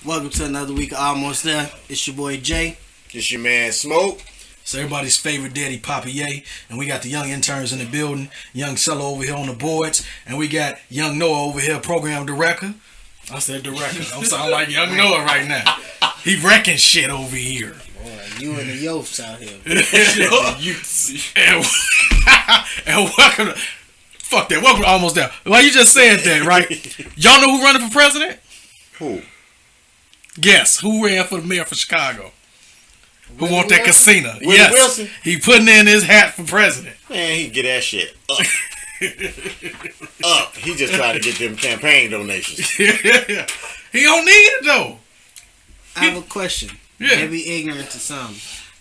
Welcome to another week of Almost There. It's your boy Jay. It's your man Smoke. It's everybody's favorite daddy, Papa Ye. And we got the young interns in the building. Young Cello over here on the boards. And we got young Noah over here, program director. I said director. I'm sounding like young Noah right now. He wrecking shit over here. Boy, you and the Yofs out here. and welcome to... Fuck that. Welcome to Almost There. Well, you just said that, right? Y'all know who running for president? Who? Guess. Who ran for the mayor for Chicago? Who want that casino? Willie Yes. Wilson? He putting in his hat for president. Man, he get that shit up. Up. He just trying to get them campaign donations. He don't need it, though. I have a question. Yeah. Maybe ignorant to some.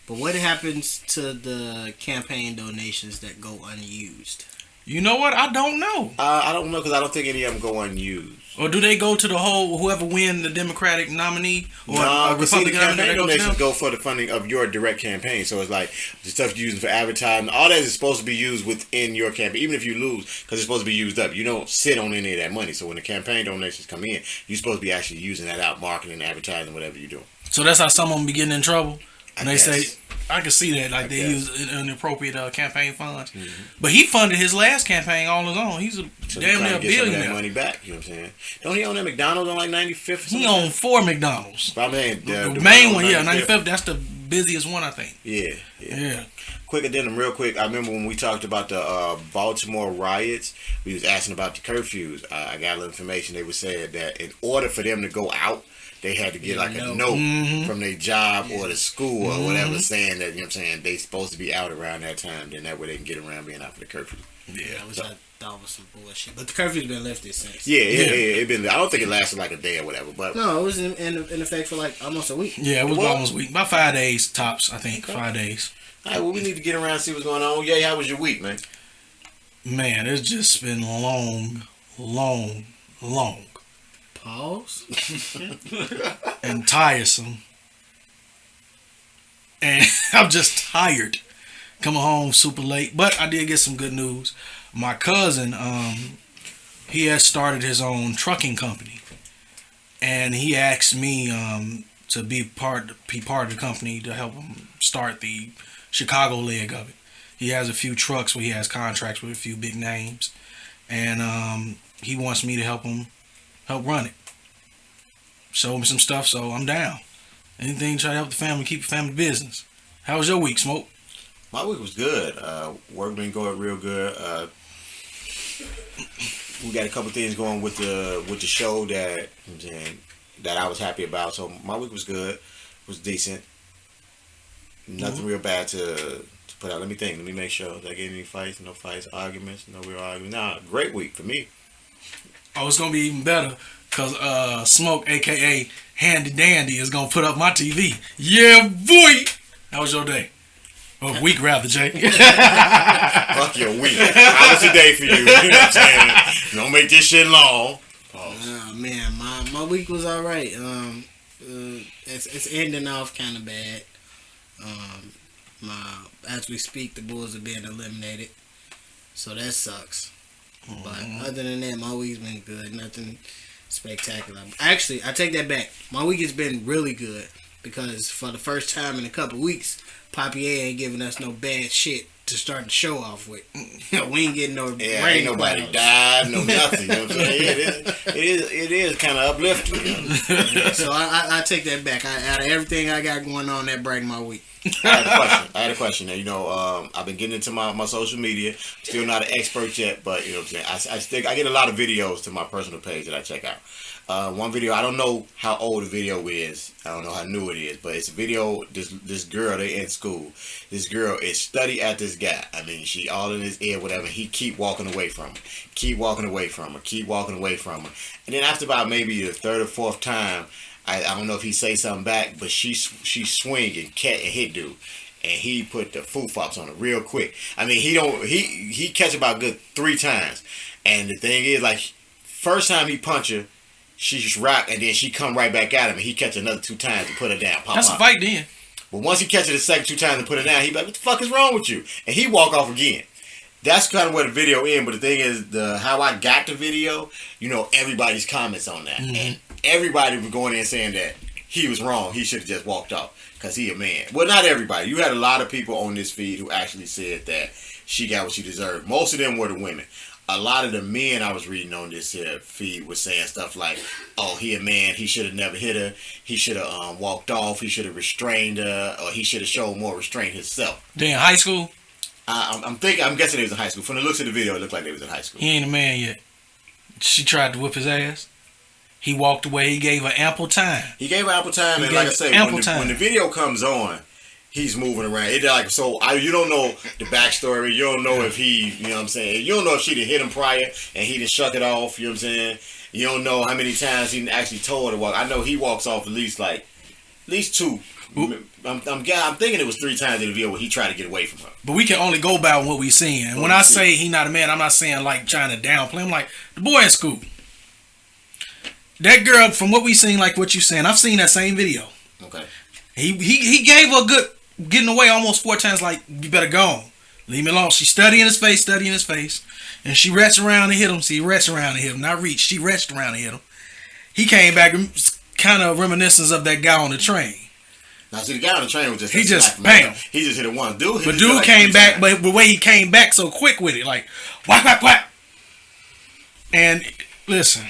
But what happens to the campaign donations that go unused? You know what? I don't know. I don't know because I don't think any of them go unused. Or do they go to the whole whoever win the Democratic nominee or No, a see, the Republican nominee? campaign They go to donations them? go for the funding of your direct campaign. So it's like the stuff you're using for advertising. All that is supposed to be used within your campaign, even if you lose, because it's supposed to be used up. You don't sit on any of that money. So when the campaign donations come in, you're supposed to be actually using that out, marketing, advertising, whatever you're doing. So that's how some of them be getting in trouble. And I they say, guess. I can see that, like I they guess. use inappropriate campaign funds. Mm-hmm. But he funded his last campaign all his own. He's a So damn you're near trying to get some of that billionaire. money back. You know what I'm saying? Don't he own that McDonald's on like 95th? Or He something? owned 4 McDonald's. But I mean, The main one, yeah, 95th. That's the busiest one, I think. Yeah. Yeah. Quick addendum, real quick. I remember when we talked about the Baltimore riots, we was asking about the curfews. I got a little information. They were saying that in order for them to go out, they had to get like a note from their job or the school or whatever saying that, you know what I'm saying, they supposed to be out around that time. Then that way they can get around being out for the curfew. Yeah. Which I thought was some bullshit. But the curfew's been lifted since. Yeah, it been. I don't think it lasted like a day or whatever, but No, it was in effect for like almost a week. Yeah, it was What? almost a week. About 5 days tops, I think. 5 days. all right, well, we need to get around and see what's going on. Yeah, how was your week, man? Man, it's just been long. Pause. And tiresome. And I'm just tired. Coming home super late. But I did get some good news. My cousin, he has started his own trucking company. And he asked me to be part of the company to help him start the Chicago leg of it. He has a few trucks where he has contracts with a few big names. And he wants me to help run it. Show him some stuff, so I'm down. Anything to try to help the family, keep the family business. How was your week, Smoke? My week was good. Work been going real good. We got a couple things going with the show that I was happy about. So my week was good. Was decent. Nothing real bad to put out. Let me think. Let me make sure. Did I get any fights? No fights. Arguments? No real arguments. Nah, great week for me. Oh, it's gonna be even better because Smoke, aka Handy Dandy, is gonna put up my TV. Yeah, boy. How was your day? Or week rather, Jay. Fuck your week. How was the day for you? You know what I'm saying? Don't make this shit long. Oh man, my week was alright. It's ending off kind of bad. As we speak, the Bulls are being eliminated, so that sucks. But other than that, my week's been good. Nothing spectacular. Actually, I take that back. My week has been really good because for the first time in a couple weeks, Papier ain't giving us no bad shit to start the show off with. We ain't getting no rain Ain't nobody clouds. died, no nothing. You know what I'm saying? It is kind of uplifting. You know? So I take that back. Out of everything I got going on, that brightened my week. I had a question. You know, I've been getting into my social media. Still not an expert yet, but you know what I'm saying. I get a lot of videos to my personal page that I check out. One video, I don't know how old the video is. I don't know how new it is, but it's a video. This girl, they in school. This girl is study at this guy. I mean, she all in his ear, whatever. He keep walking away from her. Keep walking away from her. Keep walking away from her. And then after about maybe the third or fourth time, I don't know if he say something back, but she swing and hit dude, and he put the foo-fops on it real quick. I mean, he catch about good 3 times, and the thing is, like, first time he punch her, she just rock, and then she come right back at him, and he catch another 2 times and put her down. Pop, That's pop. a fight then. But once he catches the second 2 times and put her down, he be like, what the fuck is wrong with you? And he walk off again. that's kind of where the video ends. But the thing is, how I got the video, everybody's comments on that, and everybody was going in saying that he was wrong. He should have just walked off because he a man. Well, not everybody. You had a lot of people on this feed who actually said that she got what she deserved. Most of them were the women. A lot of the men I was reading on this feed was saying stuff like, "Oh, he a man. He should have never hit her. He should have walked off. He should have restrained her, or he should have shown more restraint himself." They in high school? I'm guessing they was in high school. From the looks of the video, it looked like they was in high school. He ain't a man yet. She tried to whip his ass. He walked away. He gave her ample time. And like I say, when the video comes on, he's moving around. You don't know the backstory. You don't know if he, you know what I'm saying? You don't know if she done hit him prior and he done shuck it off. You know what I'm saying? You don't know how many times he actually told her to walk. I know he walks off at least two. I'm thinking it was 3 times in the video where he tried to get away from her. But we can only go by what we seeing. And when I say he not a man, I'm not saying like trying to downplay him. Like the boy in school. That girl, from what we seen, like what you saying, I've seen that same video. Okay. He gave her a good getting away almost 4 times. Like, you better go on. Leave me alone. She studying his face, and she reached around and hit him. See, he reached around and hit him. Not reach. She reached around and hit him. He came back, kind of reminiscence of that guy on the train. Now, see, the guy on the train was just bam. He just hit it once. Dude came back, but the way he came back so quick with it, like whack, whack, whack. And listen.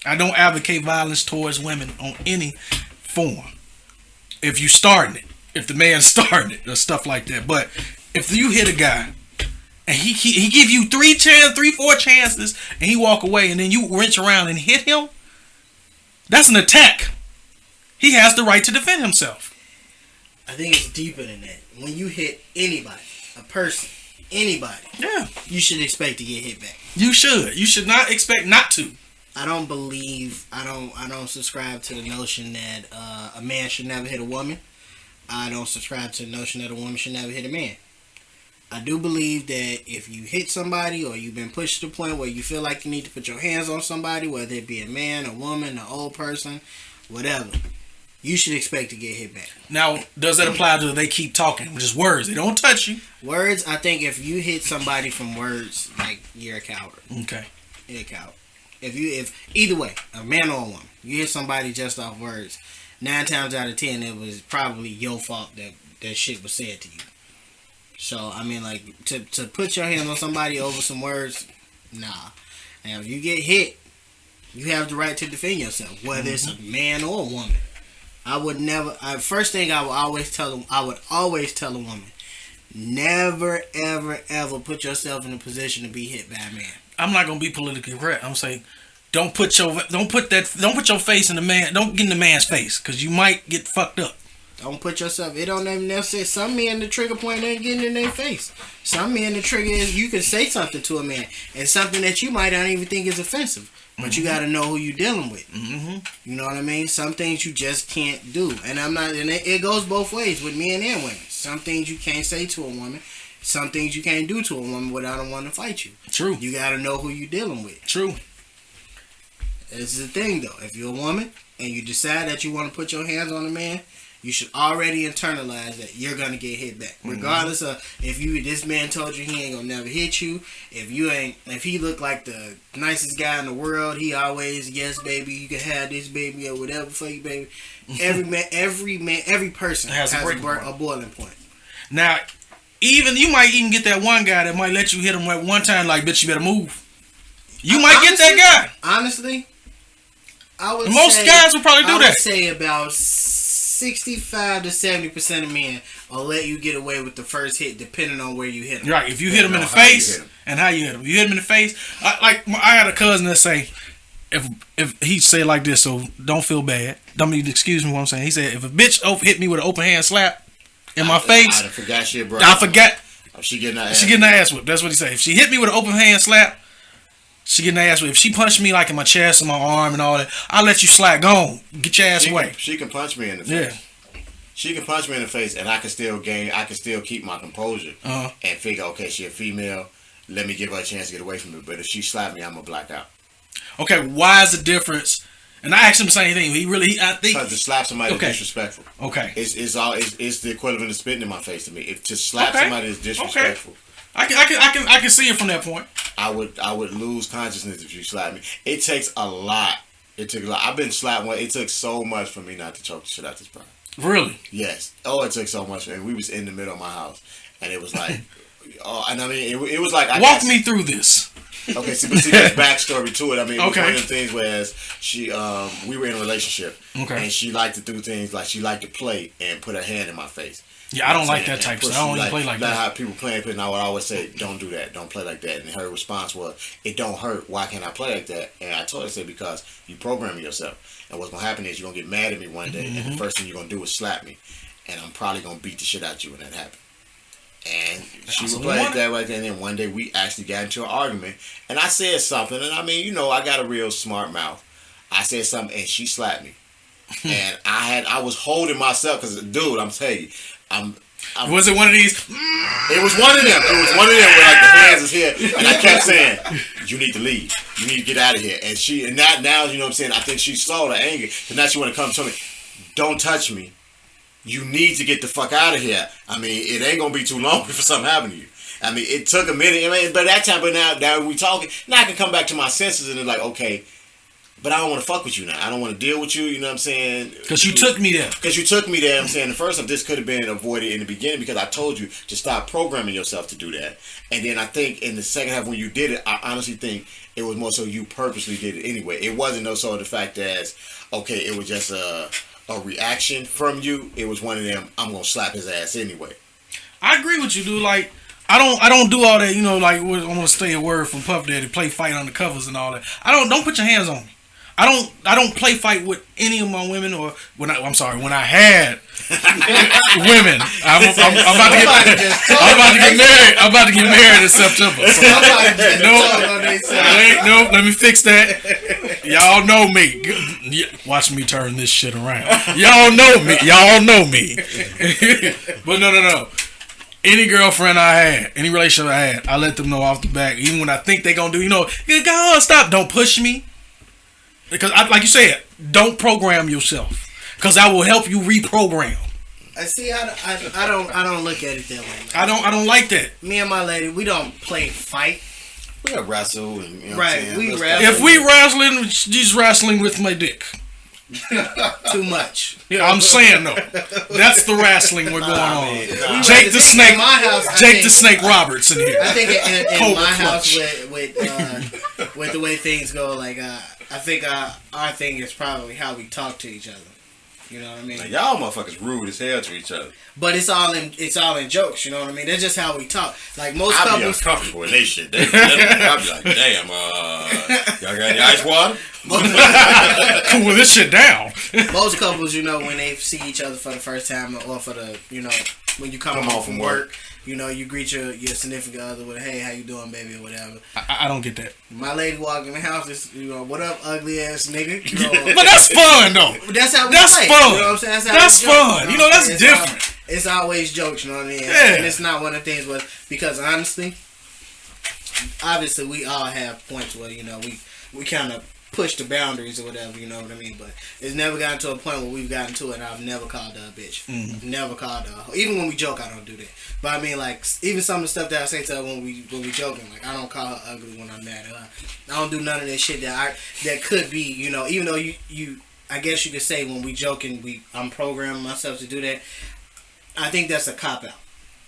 I don't advocate violence towards women on any form. If you starting it, if the man starting it, or stuff like that. But if you hit a guy and he give you 3-4 chances, and he walk away, and then you wrench around and hit him, that's an attack. He has the right to defend himself. I think it's deeper than that. When you hit anybody, a person, anybody, you should expect to get hit back. You should. You should not expect not to. I don't subscribe to the notion that a man should never hit a woman. I don't subscribe to the notion that a woman should never hit a man. I do believe that if you hit somebody, or you've been pushed to the point where you feel like you need to put your hands on somebody, whether it be a man, a woman, an old person, whatever, you should expect to get hit back. Now, does that apply to they keep talking? Just words. They don't touch you. Words, I think if you hit somebody from words, like, you're a coward. Okay. You're a coward. If either way, a man or a woman, you hit somebody just off words, 9 times out of 10, it was probably your fault that shit was said to you. So, I mean, like, to put your hands on somebody over some words, nah. Now, if you get hit, you have the right to defend yourself, whether it's a man or a woman. First thing I would always tell a woman, never, ever, ever put yourself in a position to be hit by a man. I'm not gonna be politically correct. I'm saying, don't put your face in the man. Don't get in the man's face, because you might get fucked up. Don't put yourself. It don't even necessarily. Some men, the trigger point ain't getting in their face. Some men, the trigger is you can say something to a man, and something that you might not even think is offensive, but you got to know who you're dealing with. You know what I mean? Some things you just can't do, and it goes both ways with men and women. Some things you can't say to a woman. Some things you can't do to a woman without a woman to fight you. True. You got to know who you're dealing with. True. This is the thing, though. If you're a woman and you decide that you want to put your hands on a man, you should already internalize that you're gonna get hit back, regardless of if this man told you he ain't gonna never hit you. If he looked like the nicest guy in the world, he always, yes, baby, you can have this baby or whatever for you, baby. Every person has a boiling point. Now, you might even get that one guy that might let you hit him at one time, like, bitch, you better move. You might get that guy. Honestly, most guys will probably do that. I would say about 65 to 70% of men will let you get away with the first hit, depending on where you hit them. Right, if you hit them in the face and how you hit them. If you hit them in the face, I had a cousin that say, if he say like this, so don't feel bad. Don't mean excuse me what I'm saying. He said, if a bitch hit me with an open hand slap in my face, I forgot shit, bro. I forgot. She getting her ass whipped. That's what he said. If she hit me with an open hand slap, she getting her ass whipped. If she punched me like in my chest and my arm and all that, I'll let you slap. Go on. Get your ass away. She can punch me in the face. Yeah. She can punch me in the face, and I can still keep my composure and figure, okay, she a female. Let me give her a chance to get away from me. But if she slap me, I'm gonna black out. Okay, why is the difference? And I asked him the same thing. I think because to slap somebody is disrespectful. Okay, it's the equivalent of spitting in my face to me. If to slap somebody is disrespectful. I can see it from that point. I would lose consciousness if you slapped me. It takes a lot. It took a lot. I've been slapped once. It took so much for me not to choke the shit out this bride. Really? Yes. Oh, it took so much. And we was in the middle of my house, and it was like, and I mean, it was like. Walk me through this. Okay, but see, there's backstory to it. I mean, it was Okay. one of the things where we were in a relationship, Okay. and she liked to do things like she liked to play and put her hand in my face. Yeah, I don't like that type of stuff. I don't even play like that. How people play, and I would always say, "Don't do that. Don't play like that." And her response was, "It don't hurt. Why can't I play like that?" And I told her, I said, "Because you programming yourself. And what's gonna happen is you're gonna get mad at me one day, and the first thing you're gonna do is slap me, and I'm probably gonna beat the shit out of you when that happens." And she would play it that way, and then one day we actually got into an argument, and I said something, and I mean, you know, I got a real smart mouth. I said something, and she slapped me, and I was holding myself because, dude, I'm telling you, Was it one of these? It was one of them. It was one of them where like the hands is here, and I kept saying, "You need to leave. You need to get out of here." And now, you know what I'm saying. I think she saw the anger, and now she want to come to me. Don't touch me. You need to get the fuck out of here. I mean, it ain't gonna be too long before something happened to you. I mean, it took a minute. I mean, but that time, now we talking. Now I can come back to my senses and it's like, okay, but I don't want to fuck with you now. I don't want to deal with you. You know what I'm saying? Because you took me there. Because you took me there. I'm saying the first of this could have been avoided in the beginning because I told you to stop programming yourself to do that. And then I think in the second half when you did it, I honestly think it was more so you purposely did it anyway. It wasn't no so the fact as okay, it was just a reaction from you. It was one of them. I'm gonna slap his ass anyway. I agree with you, dude. Like I don't do all that. You know, like I'm gonna stay a word from Puff Daddy, play fight on the covers and all that. Don't put your hands on me. I don't play fight with any of my women or when I had women. I'm about to get married. I'm about to get married in September. So, no, let me fix that. Y'all know me. Watch me turn this shit around. Y'all know me. But no. Any girlfriend I had, any relationship I had, I let them know off the back. Even when I think they gonna do, you know, God, stop, don't push me. Because, like you said, don't program yourself. Because I will help you reprogram. I see. I don't look at it that way. I don't like that. Me and my lady, we don't play fight. We gotta wrestle and you know right. What I'm saying? If we wrestling, she's wrestling with my dick. Too much. I'm saying no. That's the wrestling we're going on. Jake the Snake. Jake the Snake Roberts in here. I think in my house with the way things go, like I think our thing is probably how we talk to each other. You know what I mean? Like, y'all motherfuckers rude as hell to each other. But it's all in jokes. You know what I mean? That's just how we talk. Like most I couples, be uncomfortable in they shit. I be like, damn, y'all got any ice water? Cool this shit down. Most couples, you know, when they see each other for the first time, or for the, you know, when you come home from work, you know, you greet your significant other with, "Hey, how you doing, baby," or whatever. I don't get that. My lady walking in the house is, you know, "What up, ugly ass nigga?" You know, but that's fun though. That's how we That's play. fun. You know what I'm saying? That's fun. You know, that's different. It's always jokes. You know what I mean? Yeah. And it's not one of the things where, because honestly, obviously we all have points where, you know, we kind of push the boundaries or whatever, you know what I mean? But it's never gotten to a point where we've gotten to it and I've never called her a bitch. Mm-hmm. Never called her. Even when we joke, I don't do that. But I mean, like, even some of the stuff that I say to her when we joking, like, I don't call her ugly when I'm mad at her. I don't do none of that shit that could be, you know, even though you I guess you could say when we joking, I'm programming myself to do that. I think that's a cop-out.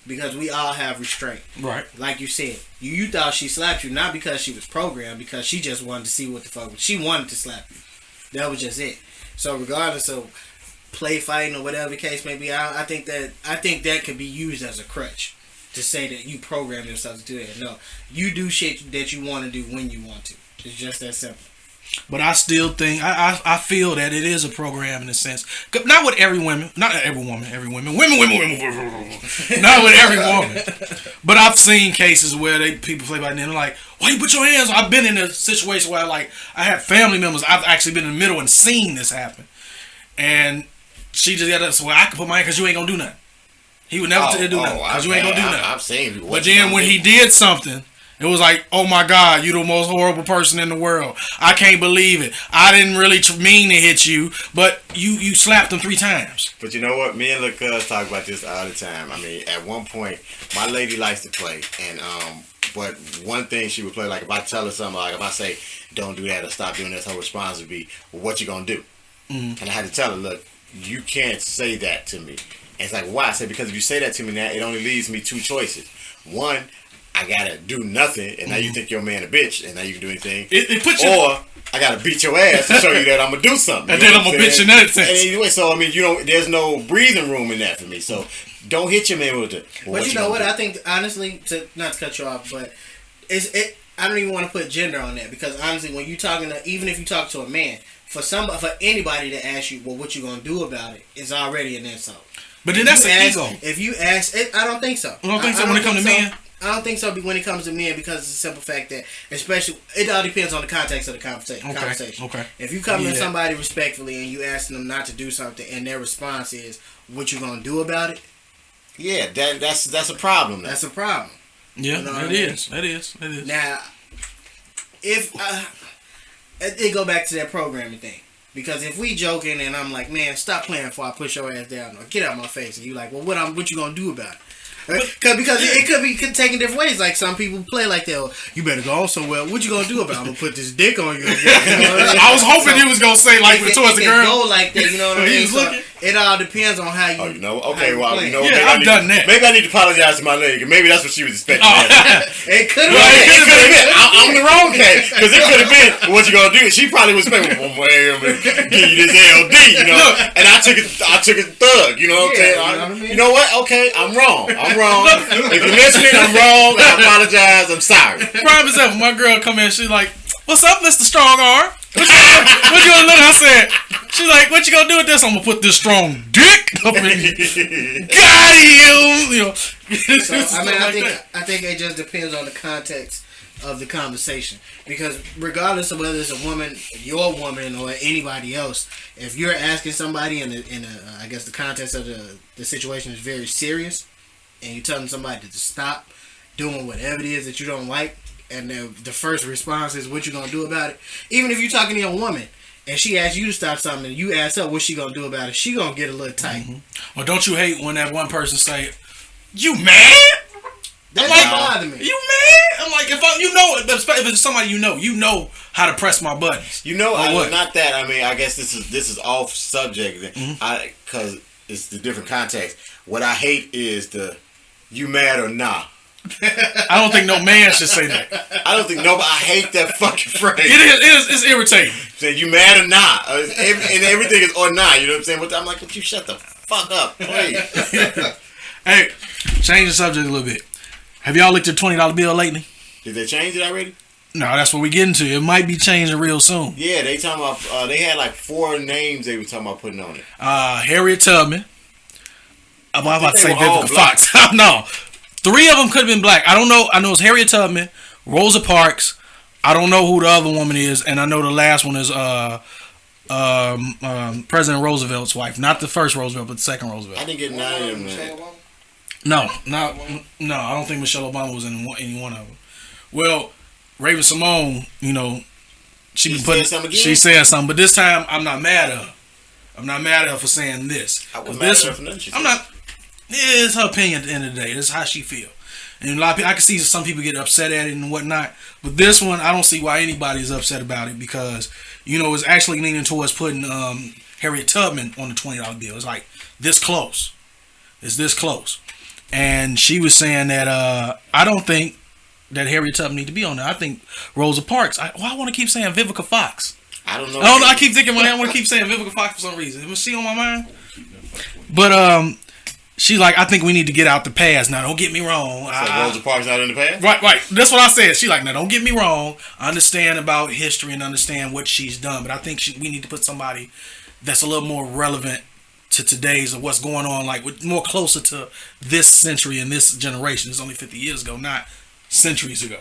Because we all have restraint. Right. Like you said. You thought she slapped you not because she was programmed, because she just wanted to see what the fuck. She wanted to slap you. That was just it. So regardless of play fighting or whatever the case may be, I think that could be used as a crutch to say that you program yourself to do that. No. You do shit that you want to do when you want to. It's just that simple. But I still think I feel that it is a program in a sense. Not with every woman, not every woman, women. Not with every woman. But I've seen cases where people play by them like, "Why you put your hands on?" I've been in a situation where I have family members. I've actually been in the middle and seen this happen, and she just got up. So I can put my hand because you ain't gonna do nothing. He would never do nothing because you ain't gonna do nothing. I've seen people. But then when he did something, It was like, oh my God, you the most horrible person in the world. I can't believe it. I didn't really mean to hit you, but you slapped him 3 times. But you know what? Me and Lil Cuz talk about this all the time. I mean, at one point, my lady likes to play, and but one thing she would play, like if I tell her something, like if I say, don't do that or stop doing this, her response would be, well, what you gonna do? Mm-hmm. And I had to tell her, look, you can't say that to me. And it's like, why? I said, because if you say that to me now, it only leaves me 2 choices. One, I gotta do nothing, and now you think you're a man a bitch, and now you can do anything. It puts you, or I gotta beat your ass to show you that I'm gonna do something. And then I'm gonna bitch in that sense. And anyway, so I mean, there's no breathing room in that for me. So don't hit your man with it. But you know what? I think honestly, not to cut you off, but I don't even want to put gender on that, because honestly, when you talking to, even if you talk to a man, for anybody to ask you, well, what you gonna do about it, is already an insult. But then that's an ego. If you ask, I don't think so. You don't think so when it comes to men? I don't think so when it comes to men, because it's the simple fact that, especially, it all depends on the context of the conversation. Okay. If you come to somebody respectfully and you ask them not to do something, and their response is, what you gonna do about it? Yeah, that's a problem. That's a problem. Yeah, you know it is. It is. Now, if it go back to that programming thing. Because if we joking and I'm like, man, stop playing before I push your ass down, or get out of my face, and you like, well, what you gonna do about it? Because it could be taken different ways. Like some people play like that. Well, you better go on somewhere. What you gonna do about it? I'm gonna put this dick on you. I was hoping he was gonna say like towards the girl. Go like that. You know what I mean? So it all depends on how you. Oh, you know? Okay, well, you know. Yeah, I've done that. Maybe I need to apologize to my lady. Maybe that's what she was expecting. It could have been. I'm the wrong case, because it could have been. What you gonna do? She probably was expecting. Well, I'm gonna give you this LD, you know. And I took it thug. You know what I'm saying? You know what? Okay, I'm wrong. If you're listening, I'm wrong. I apologize. I'm sorry. Prime example, my girl come in, she's like, what's up, Mr. Strong Arm? What you gonna look? I said, she's like, what you gonna do with this? I'm gonna put this strong dick up in you. Got him! You know. So, I think it just depends on the context of the conversation, because regardless of whether it's a woman, your woman, or anybody else, if you're asking somebody in I guess the context of the situation is very serious, and you're telling somebody to stop doing whatever it is that you don't like, and the first response is, what you gonna do about it? Even if you're talking to a woman and she asks you to stop something and you ask her what she gonna do about it, she gonna get a little tight. Or don't you hate when that one person say, you mad? That like, bother me. You mad? I'm like, if it's somebody you know how to press my buttons. Not that. I mean, I guess this is off subject. Because it's the different context. What I hate is you mad or nah. I don't think no man should say that. I don't think nobody. I hate that fucking phrase. It's irritating. Saying you mad or not, and everything is or not. You know what I'm saying? But I'm like, would you shut the fuck up, please? Hey, change the subject a little bit. Have y'all looked at $20 bill lately? Did they change it already? No, that's what we getting to. It might be changing real soon. Yeah, they talking about. They had like 4 names they were talking about putting on it. Harriet Tubman. I'm about to say Vivica Fox. No. 3 of them could have been black. I don't know. I know it's Harriet Tubman, Rosa Parks. I don't know who the other woman is, and I know the last one is President Roosevelt's wife. Not the first Roosevelt, but the second Roosevelt. I didn't get none of them, man. No. I don't think Michelle Obama was in any one of them. Well, Raven-Symoné, she said something, but this time I'm not mad at her. I'm not mad at her for saying this. I was mad at her for nothing she said. I'm not. It's her opinion at the end of the day. This is how she feel. And a lot of people, I can see some people get upset at it and whatnot. But this one, I don't see why anybody is upset about it, because, it's actually leaning towards putting Harriet Tubman on the $20 bill. It's like this close. It's this close. And she was saying that I don't think that Harriet Tubman need to be on there. I think Rosa Parks. I want to keep saying Vivica Fox. I don't know. I keep thinking I want to keep saying Vivica Fox for some reason. Was she on my mind? But she's like, I think we need to get out the past. Now, don't get me wrong. So Rosa Parks not in the past? Right. That's what I said. She's like, now, don't get me wrong. I understand about history and understand what she's done, but I think we need to put somebody that's a little more relevant to today's of what's going on, like more closer to this century and this generation. It's only 50 years ago, not centuries ago.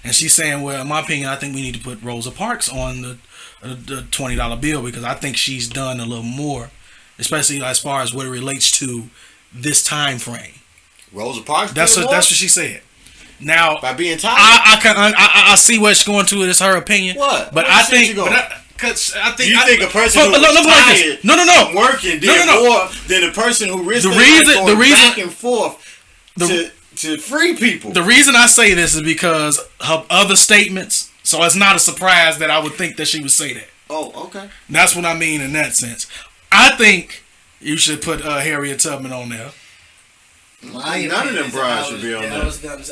And she's saying, well, in my opinion, I think we need to put Rosa Parks on the $20 bill, because I think she's done a little more, especially as far as what it relates to this time frame. Rosa Parks. That's what she said. Now, By being tired? I see where she's going to. It's her opinion. What? But What I shit think, you going? You think a person who's tired from working did more than a person who risked their life going back and forth to free people? The reason I say this is because of other statements. So it's not a surprise that I would think that she would say that. Oh, okay. That's what I mean in that sense. I think you should put Harriet Tubman on there. None of them brides should be on there.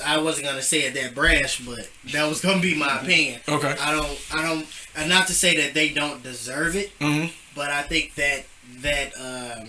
I wasn't gonna say it that brash, but that was gonna be my opinion. Okay. I don't. And not to say that they don't deserve it, but I think that I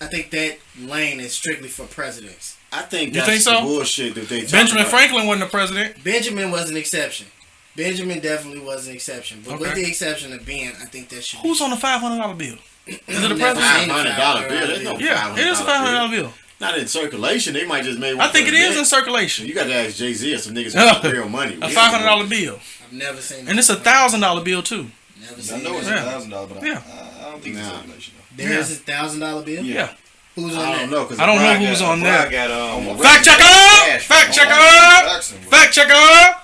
think that lane is strictly for presidents. I think that's the bullshit that they. Benjamin Franklin wasn't a president. Benjamin was an exception. Benjamin definitely was an exception, but with the exception of Ben, I think that should. Who's on the $500 bill? Is it a president? $500 bill. There's no $500 Yeah, it is a $500 bill. Not in circulation. They might just make one. I think it is in circulation. You got to ask Jay-Z or some niggas with real money. A $500 bill. I've never seen. And it's a $1,000 bill too. Never seen. I know it's $1,000, but yeah. I don't think it's circulation. There is a $1,000 bill. Yeah. Who's on that? I don't know who's on there. Fact checker! Fact checker! Fact checker!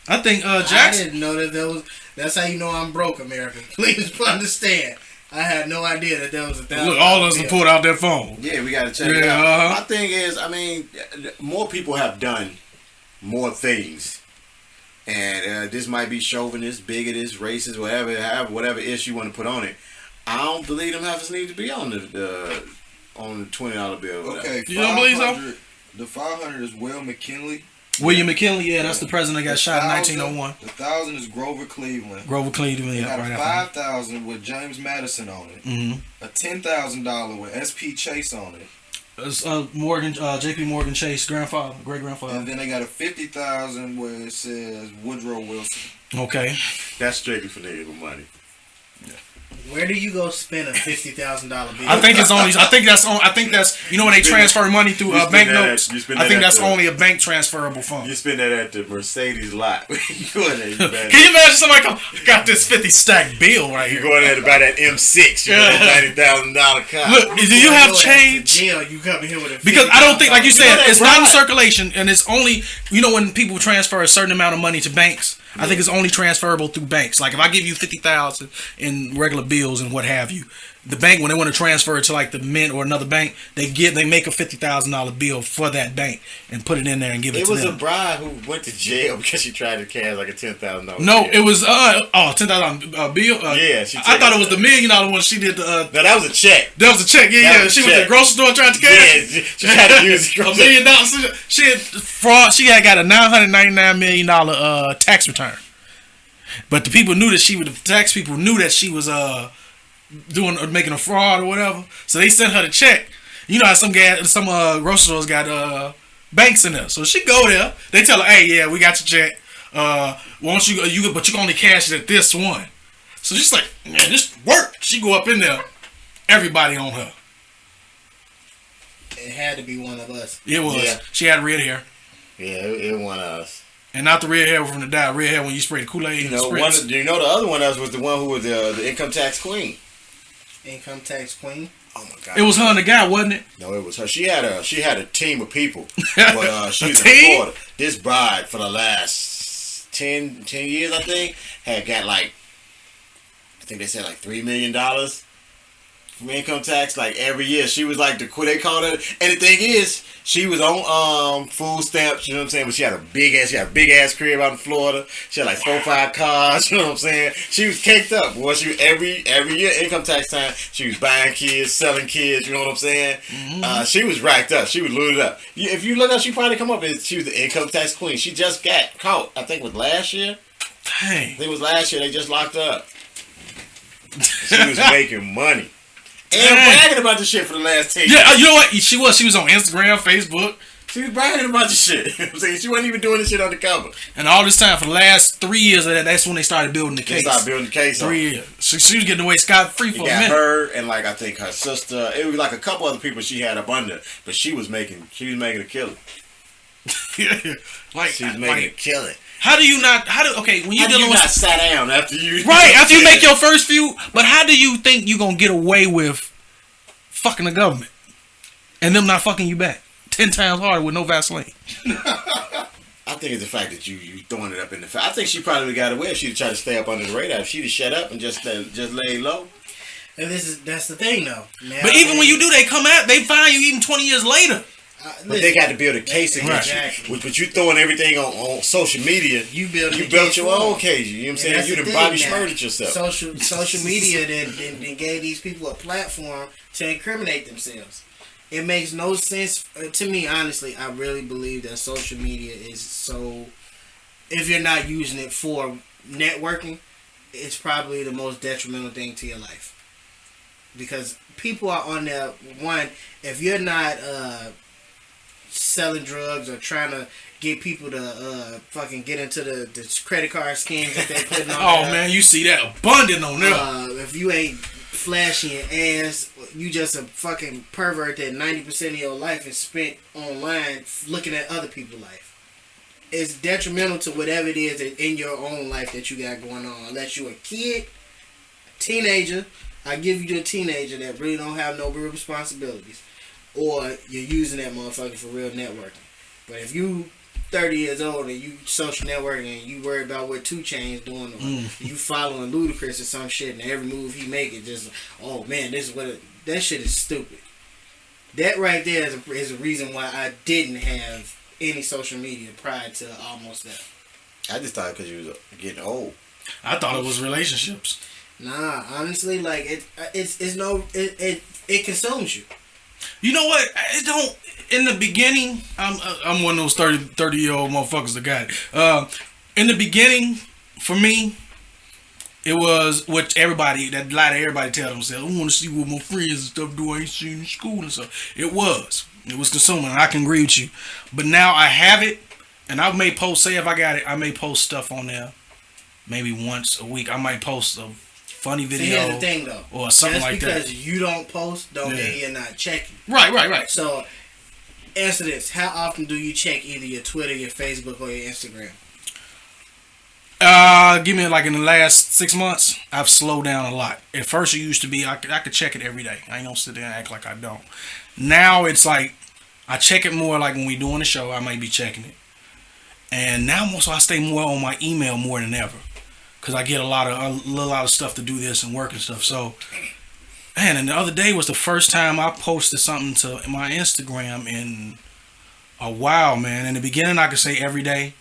I think Jackson. I didn't know that was. That's how you know I'm broke, America. Please understand. I had no idea that was $1,000. Look, all of us have pulled out their phone. Yeah, we got to check it out. My thing is, I mean, more people have done more things. And this might be chauvinist, bigotist, racist, whatever issue you want to put on it. I don't believe them half need to be on the $20 bill. Okay, you don't believe so? The 500 is Will McKinley. William McKinley, yeah, that's the president that got shot in 1901. The 1,000 is Grover Cleveland. Grover Cleveland, yeah. Got a 5,000 with James Madison on it. A $10,000 with SP Chase on it. It's J.P. Morgan Chase, great grandfather. And then they got a 50,000 where it says Woodrow Wilson. Okay, that's strictly for niggas with money. Where do you go spend a $50,000 bill? I think that's you know when they transfer money through bank notes. I think that's only a bank transferable fund. You spend that at the Mercedes lot. Can you imagine somebody come? I got this 50 stack bill right here. You go in there to buy that M6, $90,000 car. Look, do you have change? Jail, you come here with a because I don't think, like you said, it's not in circulation, and it's only when people transfer a certain amount of money to banks. I think it's only transferable through banks. Like if I give you $50,000 in regular bills and what have you, the bank when they want to transfer it to like the Mint or another bank, they make a $50,000 bill for that bank and put it in there and give it to them. It was a bride who went to jail because she tried to cash like a $10,000. No, bill. It was $10,000 bill. Yeah, I thought it was the $1 million one. She did the. No, that was a check. That was a check. Yeah. She went to the grocery store trying to cash. Yeah, she tried to use $1 million. She had fraud. She had got a $999 million tax return. But the people knew that the tax people knew that she was making a fraud or whatever. So they sent her the check. You know how some grocery stores got banks in there. So she go there. They tell her, "Hey, yeah, we got your check. Won't you? But you can only cash it at this one." So she's like, "Man, this work." She go up in there. Everybody on her. It had to be one of us. It was. Yeah. She had red hair. Yeah, it was one of us. And not the red hair from the dye. Red hair when you spray the Kool-Aid. The other one of us was the one who was the income tax queen. Income tax queen. Oh my God! It was her and the guy, wasn't it? No, it was her. She had a team of people. But she was in Florida. This bride for the last 10 years, I think, had got I think they said $3 million from income tax every year. She was like they called her. And the thing is, she was on food stamps, you know what I'm saying? But she had a big ass crib out in Florida. She had 4 or 5 cars, you know what I'm saying? She was caked up. Boy, she every year income tax time, she was buying kids, selling kids, you know what I'm saying? Mm-hmm. She was racked up. She was looted up. If you look up, she probably come up as she was the income tax queen. She just got caught, I think it was last year. Dang. I think it was last year they just locked her up. She was making money. And bragging about the shit for the last 10 years. Yeah, you know what? She was on Instagram, Facebook. She was bragging about the shit. You know what I'm saying? She wasn't even doing this shit undercover. And all this time, for the last 3 years, that's when they started building the case. They started building the case. 3 years. So she was getting away scot-free for a minute. Her and I think her sister. It was a couple other people she had up under. But she was making a killing. She was making a killing. When you dealing with sat down after you after you make your first few, but how do you think you gonna get away with fucking the government and them not fucking you back? 10 times harder with no Vaseline. I think it's the fact that you throwing it up in the face. I think she probably got away if she'd try to stay up under the radar. If she'd have shut up and just lay low. And that's the thing though. Now, But even when you do, they come out, they find you even 20 years later. But they got to build a case against you. But you throwing everything on social media. You built your own case. You know what I'm saying? You done Bobby Schmurdered yourself. Social media then gave these people a platform to incriminate themselves. It makes no sense to me, honestly. I really believe that social media is so. If you're not using it for networking, it's probably the most detrimental thing to your life. Because people are on there. One, if you're not selling drugs or trying to get people to fucking get into the credit card schemes that they putting on. Oh man, you see that abundant on there. If you ain't flashing your ass, you just a fucking pervert that 90% of your life is spent online looking at other people's life. It's detrimental to whatever it is in your own life that you got going on. Unless you're a kid, teenager, I give you a teenager that really don't have no real responsibilities. Or you're using that motherfucker for real networking. But if you 30 years old and you social networking and you worry about what 2 Chainz doing or you following Ludacris or some shit and every move he make it just, oh man, this is what that shit is stupid. That right there is a reason why I didn't have any social media prior to almost that. I just thought because you was getting old. I thought it was relationships. Nah, honestly, like it consumes you. You know what? It don't. In the beginning, I'm one of those 30-year-old motherfuckers that got it. In the beginning, for me, it was what everybody tell themselves. I want to see what my friends and stuff do. I ain't seen in school and stuff. It was consuming. I can agree with you. But now I have it, and I may post. Say if I got it, I may post stuff on there. Maybe once a week, I might post a funny video. So here's the thing, though. Or something like that. Just because you don't post, don't mean you're not checking. Right. So, answer this. How often do you check either your Twitter, your Facebook, or your Instagram? Give me like in the last 6 months, I've slowed down a lot. At first, it used to be I could check it every day. I ain't gonna sit there and act like I don't. Now it's like I check it more like when we doing the show. I might be checking it, and now also I stay more on my email more than ever. Cause I get a lot of stuff to do this and work and stuff. So, man, and the other day was the first time I posted something to my Instagram in a while, man. In the beginning, I could say every day,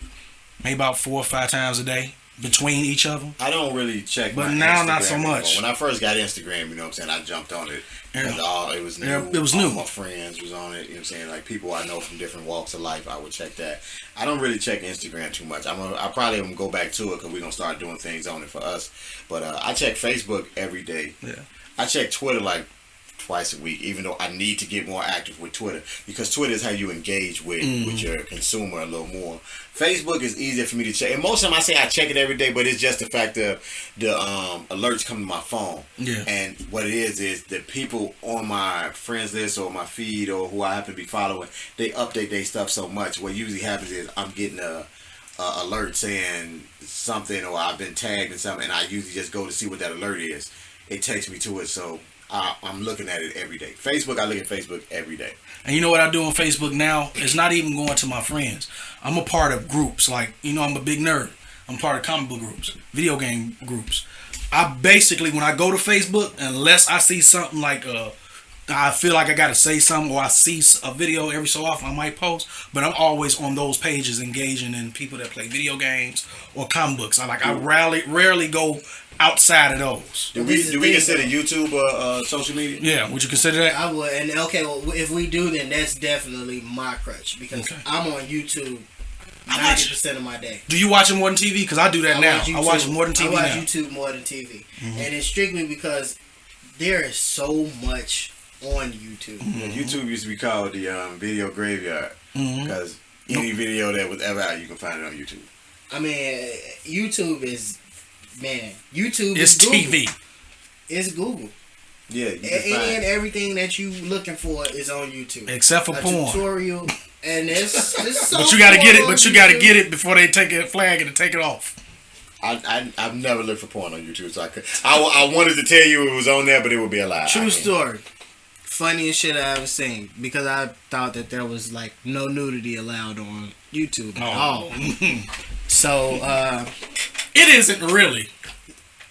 maybe about 4 or 5 times a day between each of them. I don't really check, but my now Instagram not so much. When I first got Instagram, you know what I'm saying, I jumped on it. It was new. Yeah, it was new. All my friends was on it. You know what I'm saying, like people I know from different walks of life. I would check that. I don't really check Instagram too much. I probably am gonna go back to it because we're gonna start doing things on it for us. But I check Facebook every day. Yeah. I check Twitter like twice a week, even though I need to get more active with Twitter because Twitter is how you engage with your consumer a little more. Facebook is easier for me to check, and most of the time I say I check it every day, but it's just the fact that the alerts come to my phone. Yeah. And what it is the people on my friends list or my feed or who I happen to be following, they update their stuff so much. What usually happens is I'm getting a alert saying something or I've been tagged in something, and I usually just go to see what that alert is. It takes me to it, so I'm looking at it every day. Facebook, I look at Facebook every day. And you know what I do on Facebook now? It's not even going to my friends. I'm a part of groups. Like, you know, I'm a big nerd. I'm part of comic book groups, video game groups. I basically, when I go to Facebook, unless I see something like I feel like I got to say something or I see a video every so often, I might post. But I'm always on those pages engaging in people that play video games or comic books. I rarely go outside of those. Do we consider YouTube social media? Yeah, would you consider that? I would. And okay, well, if we do, then that's definitely my crutch because I'm on YouTube 90% of my day. Do you watch it more than TV? Because I do that now. I watch it more than TV now. I watch YouTube more than TV, and it's strictly because there is so much on YouTube. Yeah, YouTube used to be called the video graveyard because any video that was ever out, you can find it on YouTube. I mean, YouTube is. Man, YouTube is Google. TV. It's Google. Yeah, any and everything that you looking for is on YouTube, except for porn. Tutorial, and it's so. But you got to get it. But you got to get it before they take a flag and take it off. I've never looked for porn on YouTube, so I wanted to tell you it was on there, but it would be a lie. True story. funniest shit I ever seen because I thought that there was like no nudity allowed on YouTube at all. So it isn't really.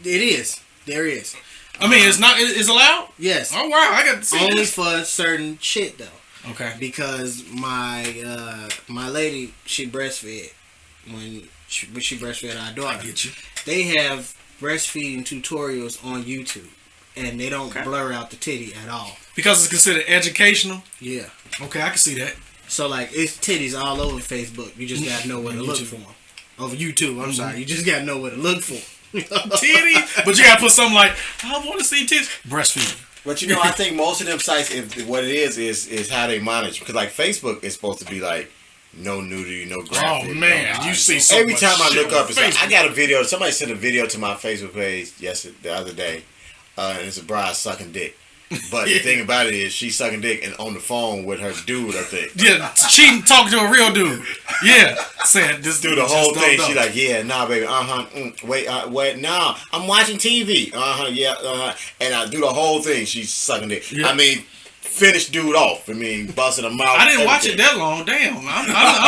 it is. There is. I mean, it's not. It's allowed. Yes. Oh wow, I got to see Only this. for certain shit though. Okay. Because my my lady, she breastfed when she breastfed our daughter. I get you. They have breastfeeding tutorials on YouTube, and they don't blur out the titty at all. Because it's considered educational. Yeah. Okay, I can see that. So like it's titties all over Facebook. You just gotta know where to look for them. Over YouTube, I'm sorry. You just gotta know where to look for 'em. Titties, but you gotta put something like, I want to see titties. Breastfeeding. But you know, I think most of them sites, if what it is how they monitor. Because like Facebook is supposed to be like no nudity, no graphic. Oh man, no you see so every much time I shit look on up, it's like, Facebook. I got a video. Somebody sent a video to my Facebook page the other day, and it's a bride sucking dick. But the thing about it is, she's sucking dick and on the phone with her dude. I think. Yeah, she talking to a real dude. Yeah, said this Do the whole thing. She like, yeah, nah, baby, wait, nah, I'm watching TV. Yeah, and I do the whole thing. She's sucking dick. Yeah. I mean, finish dude off. I mean, busting him out. I didn't watch it everything. that long. Damn, I'm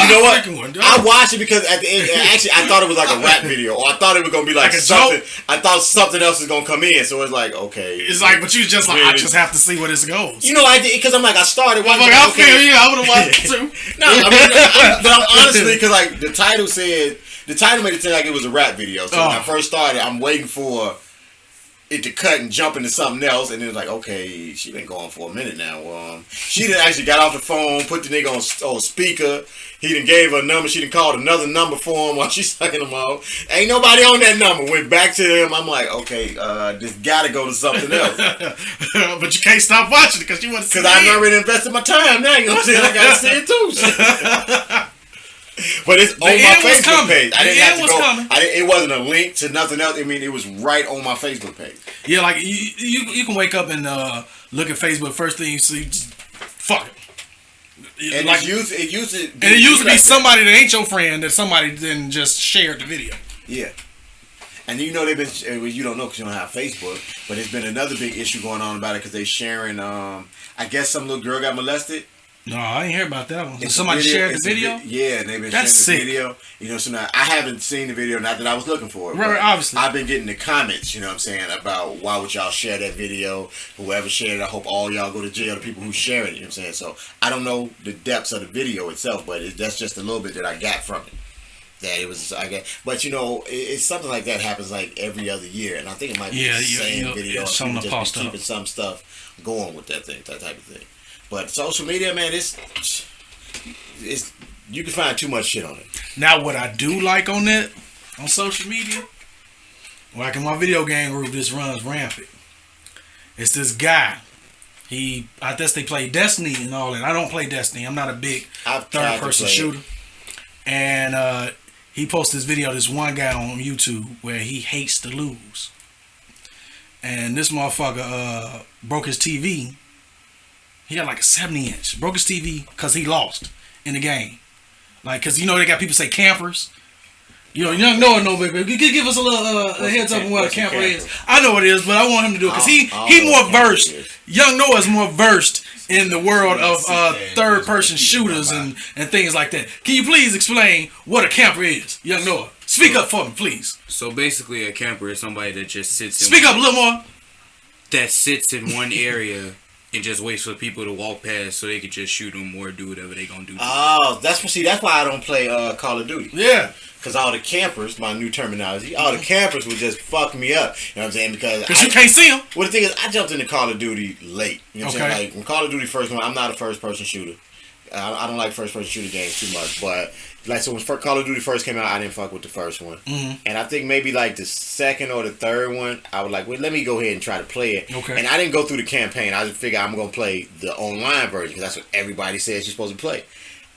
You know what? One, I watched it because at the end, actually, I thought it was like a rap video, or I thought it was gonna be like Like a something. joke? I thought something else was gonna come in, so it's like, okay. It's like, but you just like, I Really? just have to see where this goes. You know, I did because I'm like, I started I'm watching. like, I okay. feel you. I would have watched it too. No, I mean, but I'm honestly, because like the title made it seem like it was a rap video. So when I first started, I'm waiting for it to cut and jump into something else, and then it's like, okay, she been going for a minute now. She done actually got off the phone, put the nigga on speaker. He done gave her a number. She done called another number for him while she's sucking him out. Ain't nobody on that number. Went back to him. I'm like, okay, this gotta go to something else. But you can't stop watching it because you want to see Because I've it. already invested my time now. You know what I'm saying? I gotta see it too. But it's on my end was Facebook coming. page. I The didn't have end to was go. coming. It wasn't a link to nothing else. I mean, it was right on my Facebook page. Yeah, like you can wake up and look at Facebook. First thing you see, just, fuck it. And Like, it used to and it used to be somebody that ain't your friend that somebody then just shared the video. Yeah. And you know they've been. You don't know because you don't have Facebook, but there's been another big issue going on about it because they sharing. I guess some little girl got molested. No, I ain't hear about that one. It's Somebody a video- shared the it's a video. Yeah, and they've been That's sharing sick. the video. You know, so now I haven't seen the video. Not that I was looking for it. Right, but obviously. I've been getting the comments. You know what I'm saying about why would y'all share that video? Whoever shared it, I hope all y'all go to jail. The people who share it. You know what I'm saying. So I don't know the depths of the video itself, but that's just a little bit that I got from it. That it was, I guess, but you know, it's something like that happens like every other year, and I think it might be the same video. It's People something just post be up. keeping some stuff going with that thing, that type of thing. But social media, man, it's you can find too much shit on it. Now, what I do like on that, on social media, like in my video game group, this runs rampant. It's this guy. I guess they play Destiny and all that. I don't play Destiny. I'm not a big I've tried to third-person play it. shooter. And he posted this video, this one guy on YouTube, where he hates to lose. And this motherfucker broke his TV. He got like a 70-inch. Broke his TV because he lost in the game. Like, because you know they got people say campers. You know, Young Noah know, baby. Give us a little heads up on what a camper is. I know what it is, but I want him to do it because he more versed. Young Noah is more versed in the world of third-person shooters and things like that. Can you please explain what a camper is, Young Noah? Speak up for me, please. So basically, a camper is somebody that just sits in Speak up a little more. that sits in one area and just waits for people to walk past so they can just shoot them or do whatever they gonna do. Oh, that's why I don't play Call of Duty. Yeah. Because all the campers, my new terminology, all the campers would just fuck me up. You know what I'm saying? Because you can't see them. Well, the thing is, I jumped into Call of Duty late. You know what I'm Okay. saying? Like, when Call of Duty first came out, I'm not a first-person shooter. I don't like first-person shooter games too much. But, like, so when Call of Duty first came out, I didn't fuck with the first one. Mm-hmm. And I think maybe, like, the second or the third one, I was like, well, let me go ahead and try to play it. Okay. And I didn't go through the campaign. I just figured I'm going to play the online version because that's what everybody says you're supposed to play.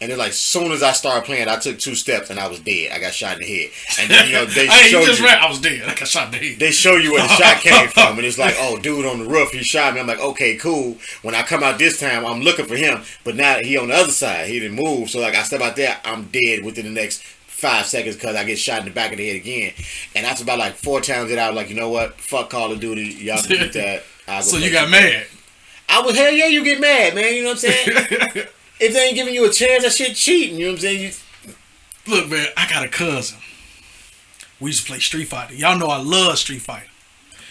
And then, like, soon as I started playing, I took 2 steps and I was dead. I got shot in the head. And then, you know, they Hey, showed you just you. ran. I was dead. I got shot in the head. They show you where the shot came from, and it's like, oh, dude on the roof, he shot me. I'm like, okay, cool. When I come out this time, I'm looking for him, but now he on the other side. He didn't move, so like I step out there, I'm dead within the next 5 seconds because I get shot in the back of the head again. And that's about like 4 times that I was like, you know what? Fuck Call of Duty. Y'all can get that. I'll go So play you got some- mad. I would, hell yeah, you get mad, man. You know what I'm saying? If they ain't giving you a chance, that shit cheating. You know what I'm saying? Look, man, I got a cousin. We used to play Street Fighter. Y'all know I love Street Fighter.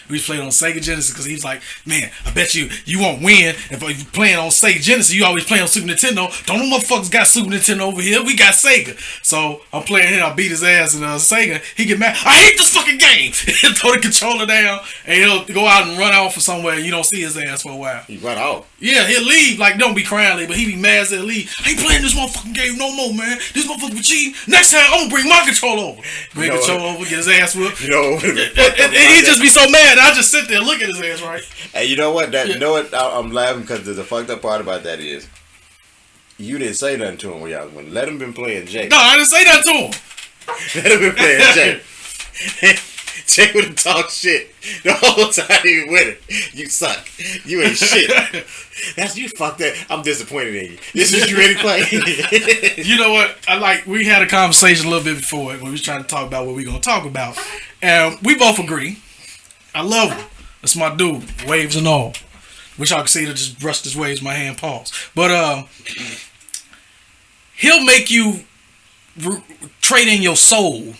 We used to play it on Sega Genesis because he was like, man, I bet you won't win if you're playing on Sega Genesis. You always play on Super Nintendo. Don't know motherfuckers got Super Nintendo over here. We got Sega. So I'm playing him. I beat his ass in Sega. He get mad. I hate this fucking game. He'll throw the controller down and he'll go out and run off for somewhere. And you don't see his ass for a while. He run off. Yeah, he'll leave. Like, don't be crying, but he be mad as he'll leave. I ain't playing this motherfucking game no more, man. This motherfucker be cheating. Next time, I'm gonna bring my controller over. Bring controller over, get his ass whooped. You know, and he just be so mad. I just sit there and look at his ass, right? Hey, you know what? You know what? I'm laughing because the fucked up part about that is you didn't say nothing to him when y'all went. Let him been playing Jay. No, I didn't say that to him. Let him been playing Jay. Jay would have talked shit the whole time he was with it. You suck. You ain't shit. That's you fucked up. I'm disappointed in you. This is you ready to play? You know what? We had a conversation a little bit before it when we was trying to talk about what we gonna talk about, and we both agree. I love him. That's my dude. Waves and all. Wish I could see to just brushed his waves, my hand paused. But he'll make you trade in your soul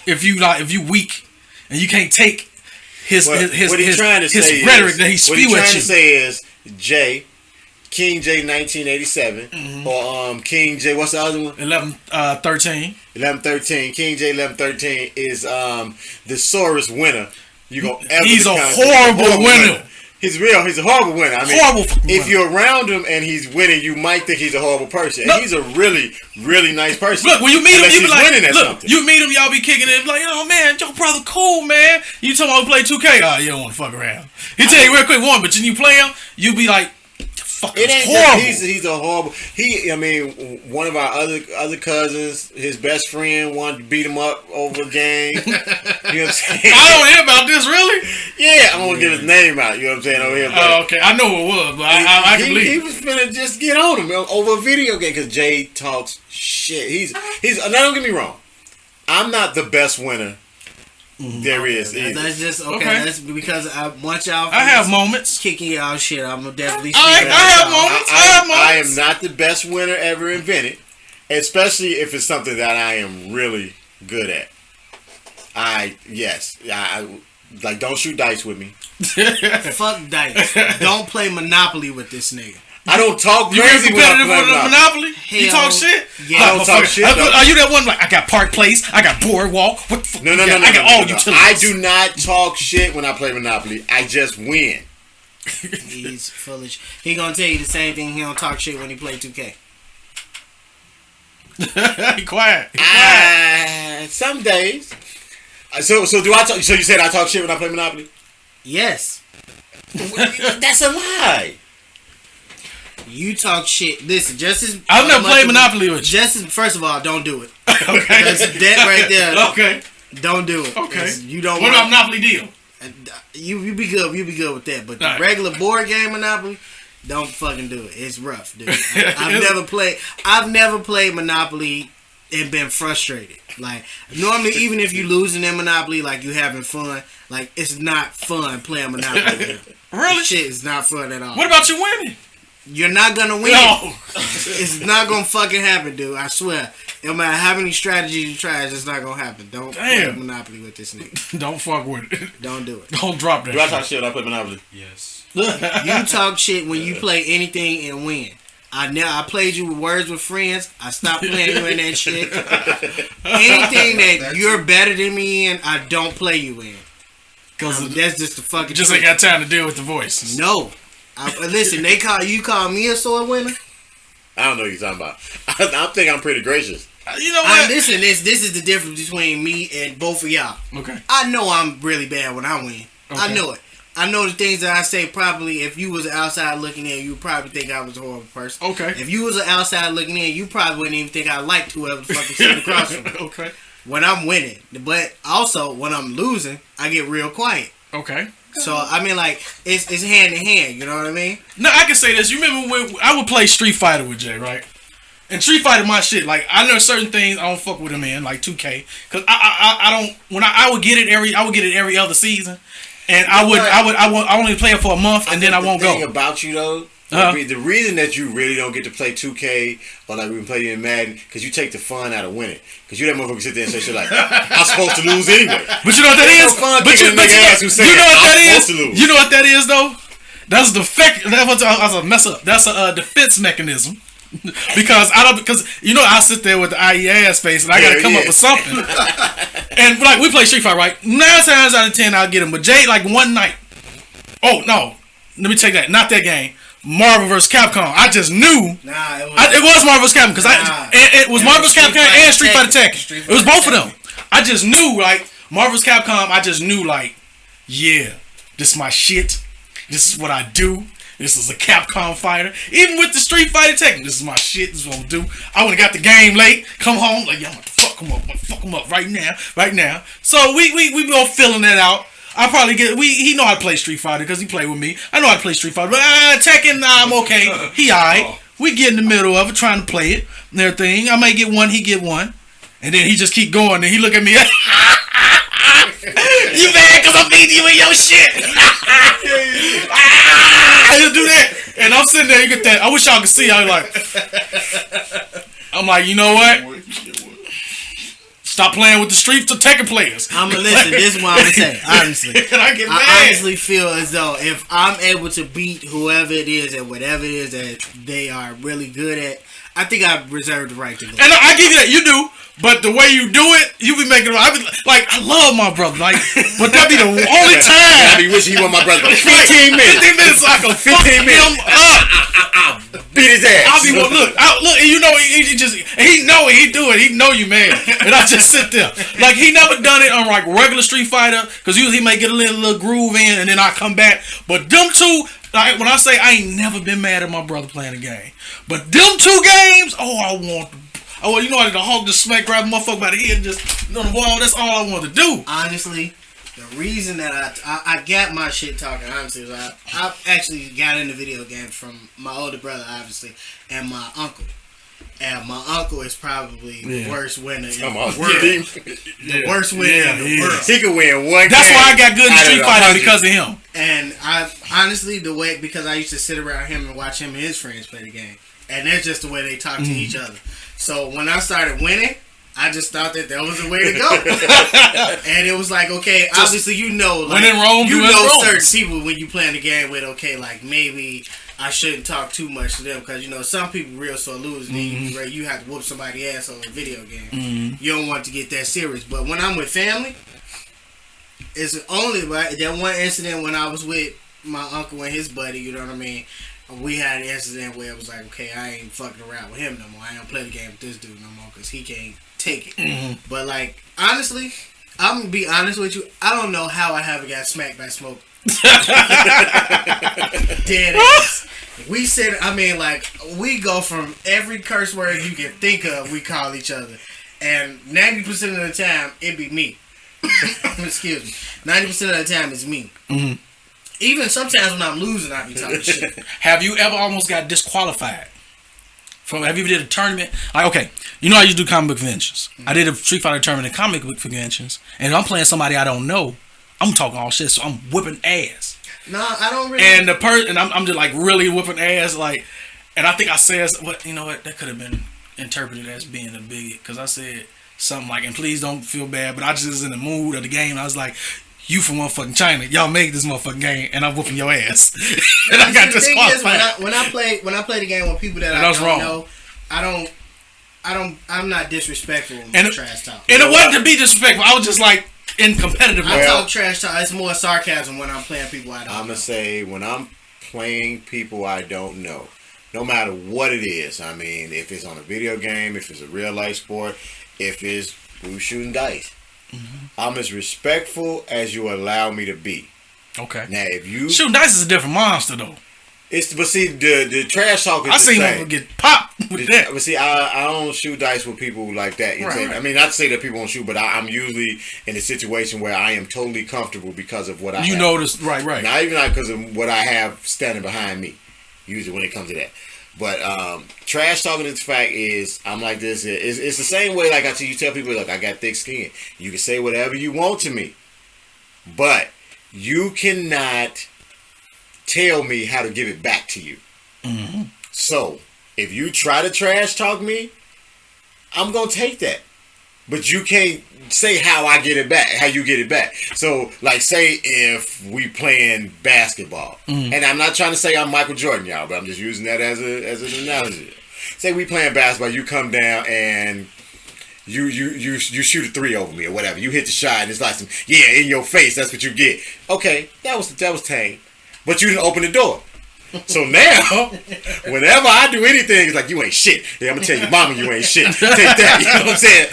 if you weak and you can't take his what he's trying to say rhetoric is, that he spew at you. What he's trying to say is King J 1987 or King J, what's the other one? 1113. 1113. King J 1113 is the sorest winner you gonna ever. He's a horrible winner. He's a horrible winner. I mean, if you're around him and he's winning, you might think he's a horrible person. And he's a really, really nice person. Look, when you meet him, you be like, something. You meet him, y'all be kicking it like, oh man, your brother cool, man. You tell him to play 2K, oh, you don't want to fuck around. He tell you real quick one, but then you play him, you be like, it ain't horrible. He's a horrible. I mean, one of our other cousins, his best friend wanted to beat him up over a game. You know what I'm saying? I don't hear about this, really. Yeah, I don't want to get his name out. You know what I'm saying over here. Oh, okay. I know who it was, but I can believe he was finna just get on him over a video game because Jay talks shit. He's. Now don't get me wrong. I'm not the best winner. There is. That's just okay. That's because once y'all. I have moments kicking y'all shit. I'm gonna definitely. I have moments. I am not the best winner ever invented, especially if it's something that I am really good at. I like don't shoot dice with me. Fuck dice. Don't play Monopoly with this nigga. I don't talk crazy when I play Monopoly. You talk shit? Yeah, I don't talk shit. Are you that one like I got Park Place? I got Boardwalk. What the fuck? No. I got all utilities. I do not talk shit when I play Monopoly. I just win. He's foolish. He gonna tell you the same thing. He don't talk shit when he play 2K. He quiet. Some days. So do I talk? So you said I talk shit when I play Monopoly? Yes. That's a lie. You talk shit. Listen, just as I've never played Monopoly with you. Just as, first of all, don't do it. Okay. That's that right there. Okay. Don't do it. Okay. You don't. What about Monopoly deal? You be good. You be good with that. But the right. regular board game Monopoly, don't fucking do it. It's rough, dude. I've never played Monopoly and been frustrated. Like normally, even if you losing in Monopoly, like you having fun, like it's not fun playing Monopoly. Really? Shit is not fun at all. What about you winning? You're not gonna win. No. It's not gonna fucking happen, dude. I swear. No matter how many strategies you try, it's just not gonna happen. Don't play Monopoly with this nigga. Don't fuck with it. Don't do it. Don't drop that. Do I talk shit when I play Monopoly? Yes. You talk shit when you play anything and win. I played you with Words with Friends. I stopped playing you in that shit. Anything that you're better than me in, I don't play you in. Because that's just the fucking just truth. ain't got time to deal with the voices. No. Listen, you call me a sore winner? I don't know what you're talking about. I think I'm pretty gracious. You know what? Listen, this is the difference between me and both of y'all. Okay. I know I'm really bad when I win. Okay. I know it. I know the things that I say probably, if you was outside looking in, you would probably think I was a horrible person. Okay. If you was outside looking in, you probably wouldn't even think I liked whoever the fuck was sitting across from me. Okay. When I'm winning. But also, when I'm losing, I get real quiet. Okay. So, I mean, like, it's hand in hand, you know what I mean? No, I can say this. You remember when I would play Street Fighter with Jay, right? And Street Fighter, my shit. Like, I know certain things I don't fuck with him in, like 2K, because I don't. When I would get it every other season, and I only play it for a month, and then I won't The thing go. about you though, the reason that you really don't get to play 2K or like we play in Madden, because you take the fun out of winning. Because you that motherfucker sit there and say shit like, I'm supposed to lose anyway. But you know what that is? You know what that is though? That's that's a mess up. That's a defense mechanism. Because I sit there with the IE ass face and I gotta come up with something. And like we play Street Fighter, right? 9 times out of 10 I'll get him. But Jay, like one night. Oh no, let me take that. Not that game. Marvel vs. Capcom. I just knew. It was Marvel vs. Capcom because it was Marvel vs. Capcom and Street Fighter Tekken. It was both of them. I just knew like Marvel vs. Capcom. I just knew like, yeah, this is my shit. This is what I do. This is a Capcom fighter. Even with the Street Fighter Tekken, this is my shit. This is what I'm gonna do. I would have got the game late. Come home like, yeah, I'm gonna fuck him up. I'm gonna fuck him up right now. So we both filling that out. I probably get. He know how to play Street Fighter because he played with me. I know how to play Street Fighter, but Tekken, I'm okay. He alright. We get in the middle of it, trying to play it and everything. I may get one, he get one, and then he just keep going. And he look at me. You mad because I'm beating you in your shit? He'll do that, and I'm sitting there. You get that? I wish y'all could see. I'm like, you know what? Stop playing with the Street to Tekken players. I'm gonna listen. This is what I'm gonna say. Honestly, I honestly feel as though if I'm able to beat whoever it is at whatever it is that they are really good at, I think I reserve the right to go. And I give you that. You do. But the way you do it, you be making. I love my brother, like, but that be the only time. I be wishing he was my brother. 15 minutes. 15 minutes, so I can 15 minutes. Him up. Beat his ass. I'll be look, and you know he know it. He do it. He know you, man. And I just sit there, like he never done it on like regular Street Fighter, because usually he may get a little groove in, and then I come back. But them two, like when I say I ain't never been mad at my brother playing a game, but them two games, you know, I the Hulk just smack grab the motherfucker by the head and just on the wall. That's all I want to do. Honestly, the reason that I got my shit talking, honestly, is I actually got into video games from my older brother, obviously, and my uncle. And my uncle is probably the worst winner in the world. The worst winner in the world. He could win one. That's why I got good in Street Fighter, because of him. And I honestly, because I used to sit around him and watch him and his friends play the game. And that's just the way they talk to each other. So when I started winning, I just thought that was the way to go. And it was like, okay, obviously you know, like, when in Rome, you know certain people when you playing the game with, okay, like maybe I shouldn't talk too much to them because, you know, some people real sore losers. You have to whoop somebody's ass on a video game. You don't want to get that serious. But when I'm with family, it's only that one incident when I was with my uncle and his buddy, you know what I mean? We had an incident where it was like, okay, I ain't fucking around with him no more. I don't play the game with this dude no more because he can't take it. But like, honestly, I'm gonna be honest with you. I don't know how I haven't got smacked by Smoke. Dead ass. We said, we go from every curse word you can think of, we call each other. And 90% of the time, it be me. Excuse me. 90% of the time, it's me. Even sometimes when I'm losing, I be talking shit. Have you ever almost got disqualified? Have you ever did a tournament? Like, okay, you know I used to do comic book conventions. I did a Street Fighter tournament in comic book conventions. And if I'm playing somebody I don't know, I'm talking all shit, so I'm whipping ass. No, I don't really. And I'm just like really whipping ass, like. And I think I said, you know what? That could have been interpreted as being a bigot, because I said something like, and please don't feel bad, but I just was in the mood of the game. I was like, you from motherfucking China, y'all make this motherfucking game, and I'm whooping your ass. And I got disqualified. When I play the game with people that I don't know, I'm not disrespectful and trash talk. And it wasn't to be disrespectful. I was just like in competitive. I talk trash talk. It's more sarcasm when I'm playing people I don't know. I'm gonna say when I'm playing people I don't know, no matter what it is. I mean, if it's on a video game, if it's a real life sport, if it's we shooting dice. I'm as respectful as you allow me to be. Okay. Now, if you shooting dice is a different monster, though. But see, the trash talk is I seen them get popped with that. But see, I don't shoot dice with people like that. Right. I mean, not to say that people don't shoot, but I'm usually in a situation where I am totally comfortable because of what I have. You notice, right. Not even because of what I have standing behind me, usually when it comes to that. But trash talking, the fact is, I'm like this. It's the same way, like you tell people, look, I got thick skin. You can say whatever you want to me, but you cannot tell me how to give it back to you. Mm-hmm. So, if you try to trash talk me, I'm going to take that. But you can't say how I get it back, how you get it back. So, like, say if we playing basketball, and I'm not trying to say I'm Michael Jordan, y'all, but I'm just using that as an analogy. Say we playing basketball, you come down and you shoot a three over me or whatever. You hit the shot and it's like some, in your face. That's what you get. Okay, that was tame, but you didn't open the door. So now, whenever I do anything, it's like, you ain't shit. Yeah, I'm gonna tell you, mama, you ain't shit. Take that. You know what I'm saying?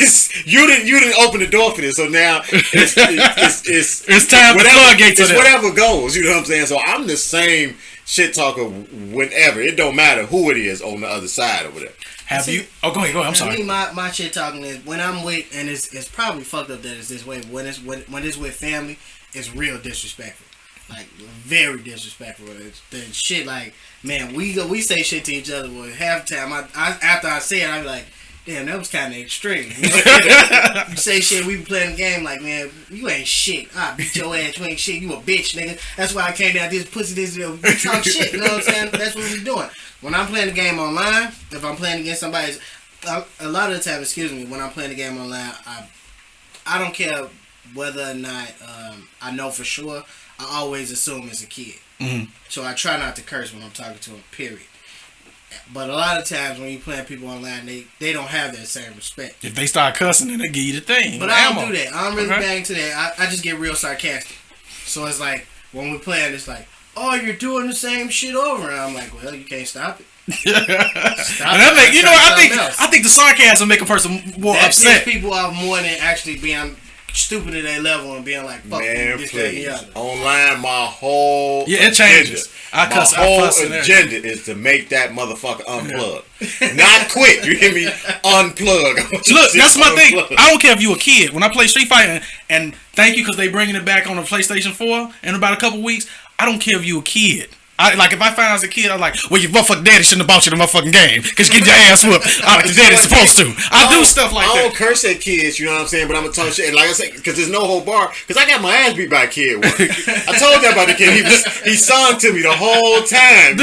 It's you didn't open the door for this. So now it's time to floodgates. It's whatever goes. You know what I'm saying? So I'm the same shit talker whenever. It don't matter who it is on the other side or whatever. Have you? Oh, go ahead. I'm sorry. My shit talking is when I'm with, and it's probably fucked up that it's this way. When it's with family, it's real disrespectful. Like, very disrespectful. The shit, like, man, we say shit to each other. Well, half the time, after I say it, I be like, damn, that was kind of extreme. You say shit, we be playing the game like, man, you ain't shit. I beat your ass, you ain't shit. You a bitch, nigga. That's why I came down this pussy, this, you talk shit. You know what I'm saying? That's what we doing. When I'm playing the game online, if I'm playing against somebody, a lot of the time, when I'm playing the game online, I don't care whether or not I know for sure. I always assume it's a kid. Mm-hmm. So I try not to curse when I'm talking to them, period. But a lot of times when you playing people online, they don't have that same respect. If they start cussing, then they give you the thing. But I don't do that. I don't really bang to that. I just get real sarcastic. So it's like, when we're playing, it's like, oh, you're doing the same shit over. And I'm like, well, you can't stop it. I think the sarcasm make a person more upset. That pisses people off more than actually being stupid at their level and being like, fuck man, you, this, that, and the other. Online, my whole it changes. My whole agenda is to make that motherfucker unplug. Not quit, you hear me? Unplug. Look, that's my thing. I don't care if you a kid. When I play Street Fighter, and thank you because they bringing it back on the PlayStation 4 in about a couple weeks, I don't care if you a kid. Like, if I find out as a kid, I'm like, well, your motherfucking daddy shouldn't have bought you the motherfucking game because you get your ass whooped like your daddy's supposed to. I do stuff like that. I don't curse at kids, you know what I'm saying? But I'm going to talk shit. And like I said, because there's no whole bar. Because I got my ass beat by a kid once. I told you about the kid. He sung to me the whole time.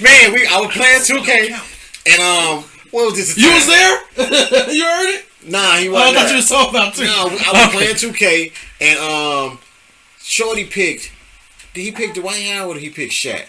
Man, I was playing 2K. And, what was this? You was there? You heard it? Nah, he wasn't. I thought you was talking about too. No, I was playing 2K. And, Shorty picked. Did he pick Dwight Howard or did he pick Shaq?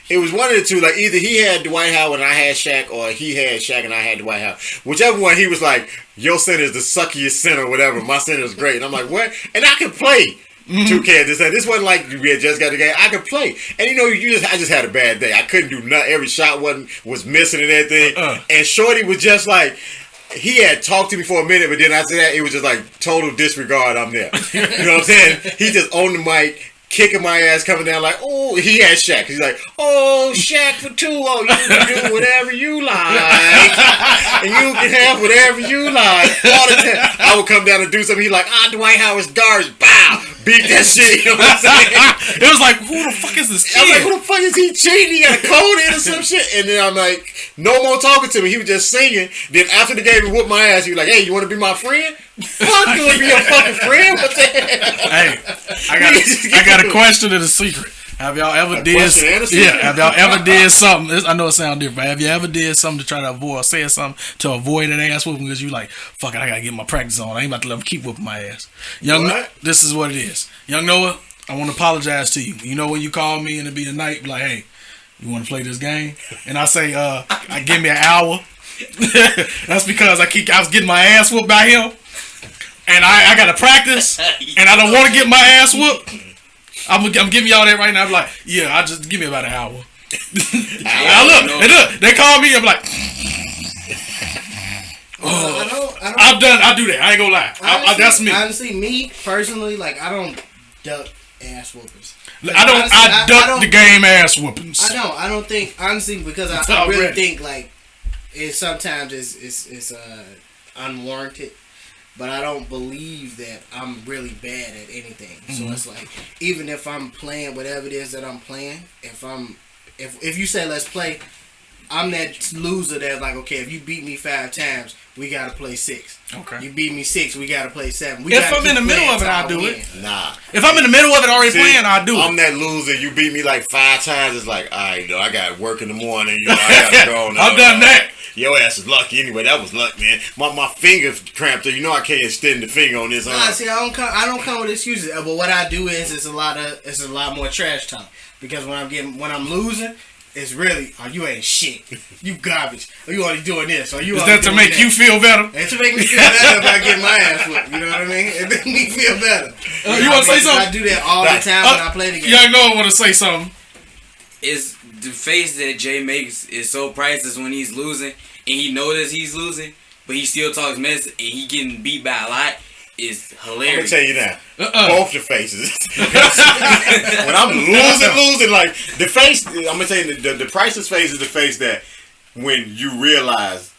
It was one of the two. Like, either he had Dwight Howard and I had Shaq, or he had Shaq and I had Dwight Howard. Whichever one, he was like, your center is the suckiest center or whatever. My center is great. And I'm like, what? And I could play 2K. This wasn't like we had just got the game. I could play. And I just had a bad day. I couldn't do nothing. Every shot was missing and everything. And Shorty was just like, he had talked to me for a minute, but then after that, it was just like total disregard. I'm there. You know what I'm saying? He just on the mic, kicking my ass, coming down like, oh, he had Shaq. He's like, oh, Shaq for 2. Oh, you can do whatever you like. And you can have whatever you like. All the time. I would come down and do something. He's like, Dwight Howard's garbage. Bow. Beat that shit. You know what I'm saying? It was like, who the fuck is this kid? I'm like, who the fuck is he cheating? He got a code in or some shit. And then I'm like, no more talking to me. He was just singing. Then after the game, he whooped my ass. He was like, hey, you want to be my friend? Fuck, you want to be your fucking friend? What the hell? Hey, I got a question and a secret. Have y'all ever Have y'all ever did something? I know it sounds different. Have you ever did something to try to avoid, or said something to avoid an ass whooping because you like, fuck it, I gotta get my practice on. I ain't about to let him keep whooping my ass. This is what it is. Young Noah, I want to apologize to you. You know when you call me and it be a night, be like, hey, you want to play this game? And I say, I give me an hour. That's because I was getting my ass whooped by him, and I gotta practice, and I don't want to get my ass whooped. I'm giving y'all that right now. I'm like, yeah, I just give me about an hour. Look, they call me. I'm like, I do that. I ain't gonna lie. That's me. Honestly, me personally, like, I don't duck ass whoopers. I duck the game ass whoopings. I don't think, honestly, because I really think like sometimes it's unwarranted. But I don't believe that I'm really bad at anything. Mm-hmm. So it's like, even if I'm playing whatever it is that I'm playing, if you say let's play, I'm that loser that's like, okay, if you beat me 5 times, we gotta play 6. Okay. You beat me 6, we gotta play 7. If I'm in the middle of it, I'll do it. Nah. If I'm in the middle of it already playing, I'll do it. I'm that loser. You beat me like 5 times. It's like, all right, I got work in the morning. I gotta go. I've done that. Your ass is lucky anyway. That was luck, man. My finger's cramped. I can't extend the finger on this arm. Nah, see, I don't come with excuses. But what I do is it's a lot more trash talk. Because when I'm losing, it's really, oh, you ain't shit. You garbage. Or you only doing this. Or you is that to make you feel better? And to make me feel better if I get my ass whipped. You know what I mean? It makes me feel better. You want to say something? I do that all the time when I play the game. Young Noah want to say something. It's the face that Jay makes is so priceless when he's losing, and he knows he's losing, but he still talks mess, and he getting beat by a lot. Is hilarious. I'm gonna tell you now, both the faces. When I'm losing, like the face, I'm gonna tell you the priceless face is the face that when you realize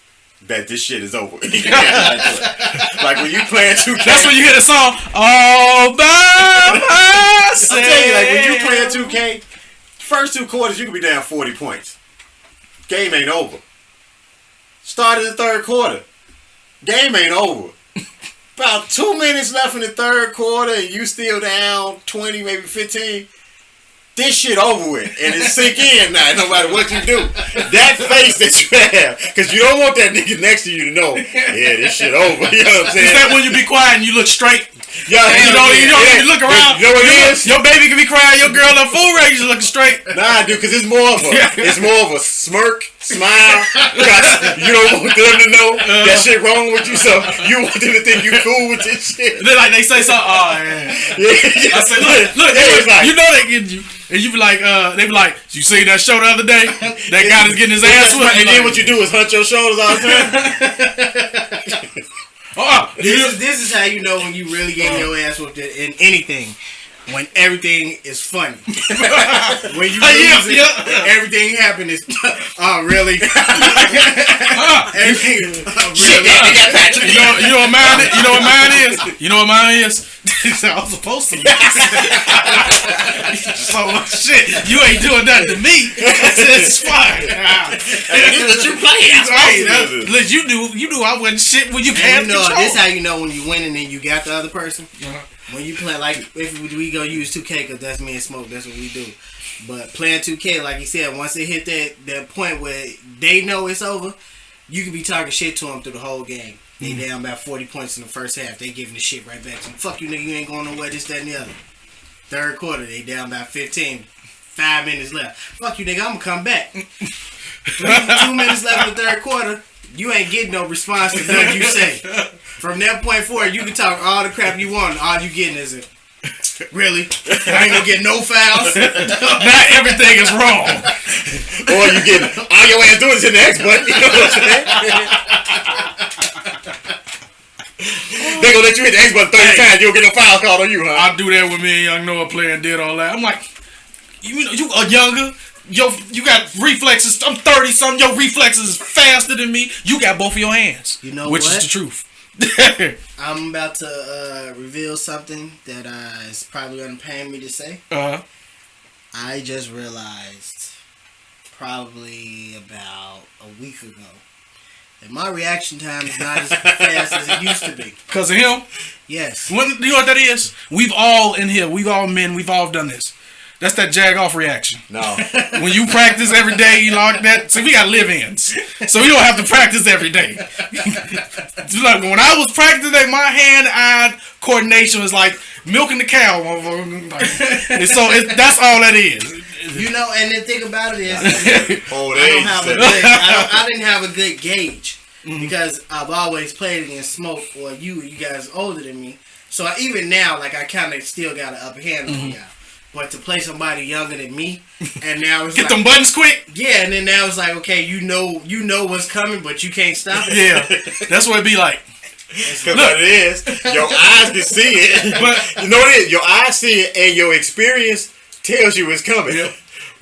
that this shit is over. Like when you playing 2K. That's when you hear the song all by myself. I'm telling you, like when you playing 2K, first 2 quarters you can be down 40 points. Game ain't over. Started the 3rd quarter. Game ain't over. About 2 minutes left in the 3rd quarter and you still down 20, maybe 15. This shit over with. And it sink in now, no matter what you do. That face that you have, because you don't want that nigga next to you to know, yeah, this shit over. You know what I'm saying? Is that when you be quiet and you look straight? Yeah, you don't look around. You know what it is? Your baby can be crying, your girl on full range is looking straight. Nah, dude, because it's more of a smirk, smile. You don't want them to know that shit wrong with you, so you want them to think you cool with this shit. They say something. Oh, yeah. I say, look, like, you know they getting you. And you be like, they be like, you see that show the other day? That guy is getting his ass whipped. And then what you do is hunch your shoulders all the time. This is how you know when you really getting your ass whooped in anything. When everything is funny. When you lose everything happened is, oh, really? Everything is, really? You know what mine is? You know what mine is? You know what mine is? I was supposed to be. So, shit, you ain't doing nothing to me. It's fine. This is what you playing. Look, you knew I wasn't shit when you had control. This how you know when you winning and you got the other person. When you play, like, if we go use 2K, because that's me and Smoke, that's what we do. But playing 2K, like you said, once it hit that point where they know it's over, you can be talking shit to them through the whole game. They down about 40 points in the first half. They giving the shit right back to you. Fuck you, nigga, you ain't going nowhere, this, that, and the other. 3rd quarter, they down about 15. 5 minutes left. Fuck you, nigga, I'm going to come back. 2 minutes left in the 3rd quarter. You ain't getting no response to nothing you say. From that point forward, you can talk all the crap you want. All you getting is it. Really? I ain't gonna get no fouls. Not everything is wrong. Or you getting all your ass doing is in the X button. You know what I'm saying? They gonna let you hit the X button 30 times. You don't get no foul called on you, huh? I do that with me and Young Noah playing did all that. I'm like, you know, you are younger. You got reflexes. I'm 30 something. Your reflexes is faster than me. You got both of your hands. You know which what? is the truth. I'm about to reveal something that is probably going to pain me to say. I just realized probably about a week ago that my reaction time is not as fast as it used to be. Because of him? Yes. You know what that is? We've all in here. We've all men. We've all done this. That's that jag off reaction. No. When you practice every day, you like that. See, we got live-ins, so we don't have to practice every day. Look, when I was practicing, my hand-eye coordination was like milking the cow. And so that's all that is. You know, and the thing about it is, I didn't have a good gauge because I've always played against Smoke or you guys older than me. So even now, like I kind of still got an upper hand on y'all. But to play somebody younger than me, and now it's get them buttons quick. Yeah, and then now it's like, okay, you know what's coming, but you can't stop it. Yeah, that's what it be like. Because what it is, your eyes can see it. But you know what it is? Your eyes see it, and your experience tells you it's coming. Yeah.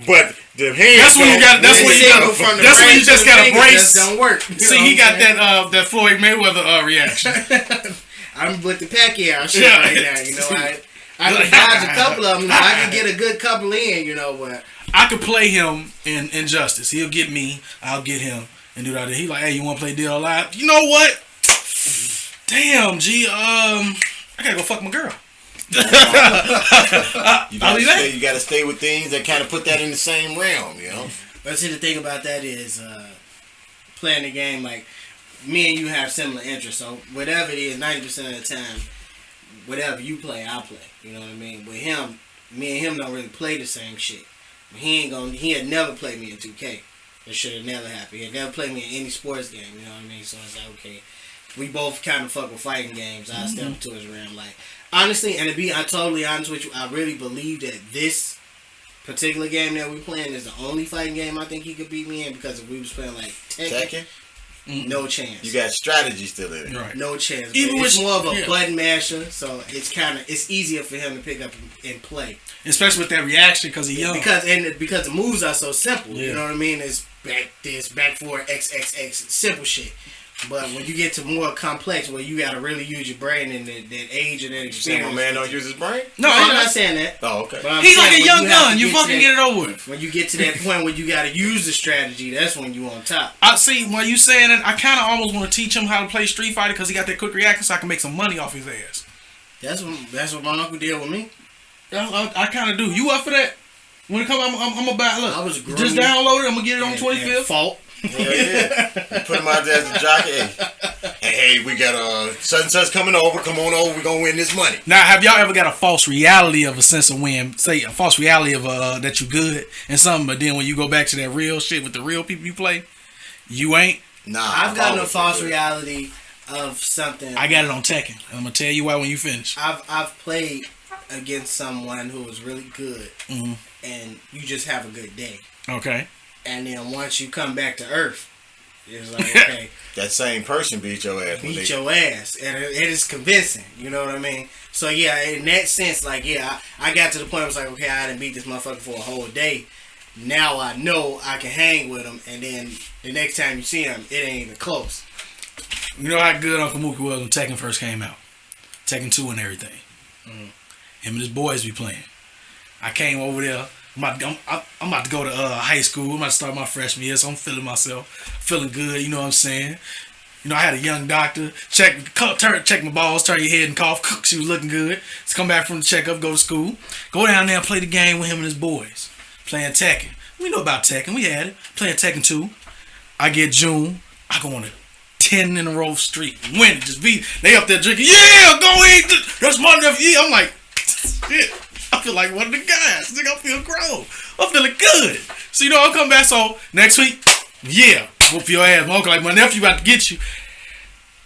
But the hands. That's when you got. That's when you got. That's when you just got to brace. Don't work. See, he got that Floyd Mayweather reaction. I'm with the Pacquiao shit right now. You know, I can dodge a couple of them. I can get a good couple in, you know, but I could play him in Injustice. He'll get me. I'll get him and do that. He like, hey, you want to play Dead or Alive? You know what? Damn, G. I gotta go fuck my girl. You gotta stay with things that kind of put that in the same realm, you know. But see, the thing about that is playing the game like me and you have similar interests. So whatever it is, 90% of the time, whatever you play, I'll play. You know what I mean? With him, me and him don't really play the same shit. He had never played me in 2K. That should have never happened. He had never played me in any sports game. You know what I mean? So it's like, okay, we both kind of fuck with fighting games. I step into his realm. Like, honestly, and to be totally honest with you, I really believe that this particular game that we playing is the only fighting game I think he could beat me in, because if we was playing like Tekken, no chance. You got strategy still in it. Right. No chance. Even it's with, more of a button masher, so it's easier for him to pick up and play. Especially with that reaction because he's young. Because the moves are so simple. Yeah. You know what I mean? It's back forward, XXX, simple shit. But when you get to more complex, where you gotta really use your brain and that age and that You saying experience. my man don't use his brain? No, I'm not saying that. Oh, okay. But I'm He's saying like a when young you have gun. to You fucking get it over with. When you get to that point where you gotta use the strategy, that's when you on top. I see. When you saying it, I kind of almost want to teach him how to play Street Fighter because he got that quick reaction, so I can make some money off his ass. That's what my uncle did with me. I kind of do. You up for that? When it comes, I'm about look. I was grown. Just download it. I'm gonna get it on 25th. Fault. Yeah. You put him out there as a jockey. Hey, we got such and such coming over. Come on over. We're gonna win this money. Now, have y'all ever got a false reality of a sense of win? Say a false reality of that you good and something, but then when you go back to that real shit with the real people you play, you ain't. Nah, I've gotten a false reality of something. I got it on Tekken. I'm gonna tell you why when you finish. I've played against someone who was really good, and you just have a good day. Okay. And then once you come back to Earth, it's like, okay, that same person beat your ass. your ass, and it is convincing. You know what I mean? So yeah, in that sense, like I got to the point where I was like, okay, I didn't beat this motherfucker for a whole day. Now I know I can hang with him, and then the next time you see him, it ain't even close. You know how good Uncle Mookie was when Tekken first came out, Tekken 2 and everything. Him and his boys be playing. I came over there. I'm about to go to high school. I'm about to start my freshman year, so I'm feeling myself, feeling good. You know what I'm saying? You know, I had a young doctor check my balls, turn your head and cough. She was looking good. Let's come back from the checkup, go to school, go down there and play the game with him and his boys, playing Tekken. We know about Tekken. We had it. Playing Tekken 2. I get June. I go on a 10 in a row streak. Win it. Just beat. They up there drinking. Yeah, go eat. That's my nephew. I'm like, shit. I feel like one of the guys. Nigga, I feel grown. I'm feeling good. So, you know, I'll come back. So, next week, yeah, whoop your ass. My uncle, like, my nephew about to get you.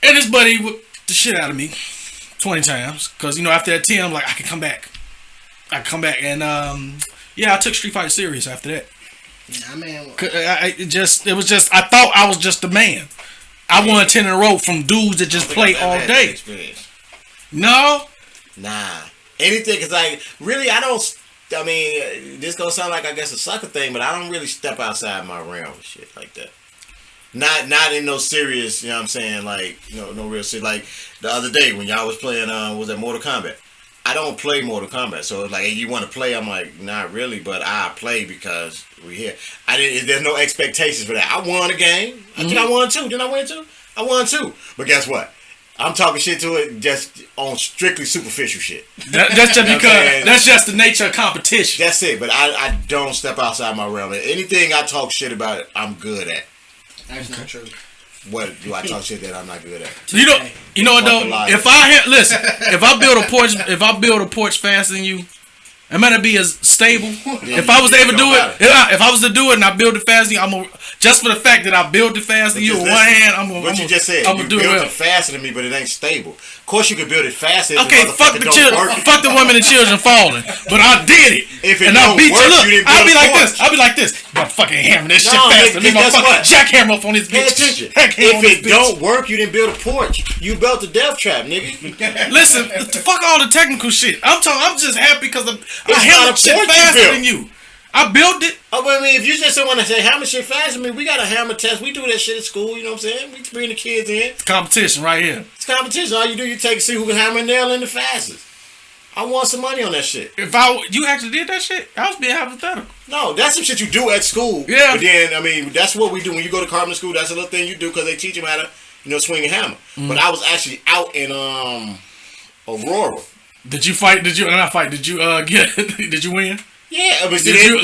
And his buddy whooped the shit out of me 20 times. Because, you know, after that 10, I'm like, I can come back. And, yeah, I took Street Fighter serious after that. I mean, I thought I was just the man. I won 10 in a row from dudes that just play all day. No? Nah. Anything, cause like really, I mean, this gonna sound like I guess a sucker thing, but I don't really step outside my realm and shit like that. Not in no serious, you know what I'm saying? Like, no real shit. Like the other day when y'all was playing, was that Mortal Kombat? I don't play Mortal Kombat, so it's like, hey, you want to play? I'm like, not really, but I play because we here. There's no expectations for that. I won a game. I think I won 2. Didn't I win 2? I won 2. But guess what? I'm talking shit to it just on strictly superficial shit. That's just because that's just the nature of competition. That's it. But I don't step outside my realm. Anything I talk shit about, I'm good at. That's not true. What do I talk shit that I'm not good at? You know what though? If I build a porch faster than you, it might not be as stable. If I was able to do it, if I was to do it and I build it faster than you, just for the fact that I built it faster than you with one hand, I'm gonna do it well. It faster than me, but it ain't stable. Of course, you can build it faster. Okay, fuck the children, fuck the women and children falling, but I did it. If it and don't I beat work, you. Look, I'll be like this. You fucking hammer this shit faster. Leave my fucking jackhammer up on this bitch. Pay attention. If it don't work, you didn't build a porch. You built a death trap, nigga. Listen, fuck all the technical shit. I'm just happy because I hammered shit faster than you. I built it. Oh, but I mean, if you just want to say hammer shit faster than me, we got a hammer test. We do that shit at school, you know what I'm saying? We bring the kids in. It's competition right here. It's competition. All you do, you see who can hammer a nail in the fastest. I won some money on that shit. You actually did that shit, I was being hypothetical. No, that's some shit you do at school. Yeah. But then, I mean, that's what we do when you go to carpenter school. That's a little thing you do because they teach you how to, swing a hammer. But I was actually out in Aurora. Did you fight? Did you not fight? Did you get? Did you win? Yeah, but Did you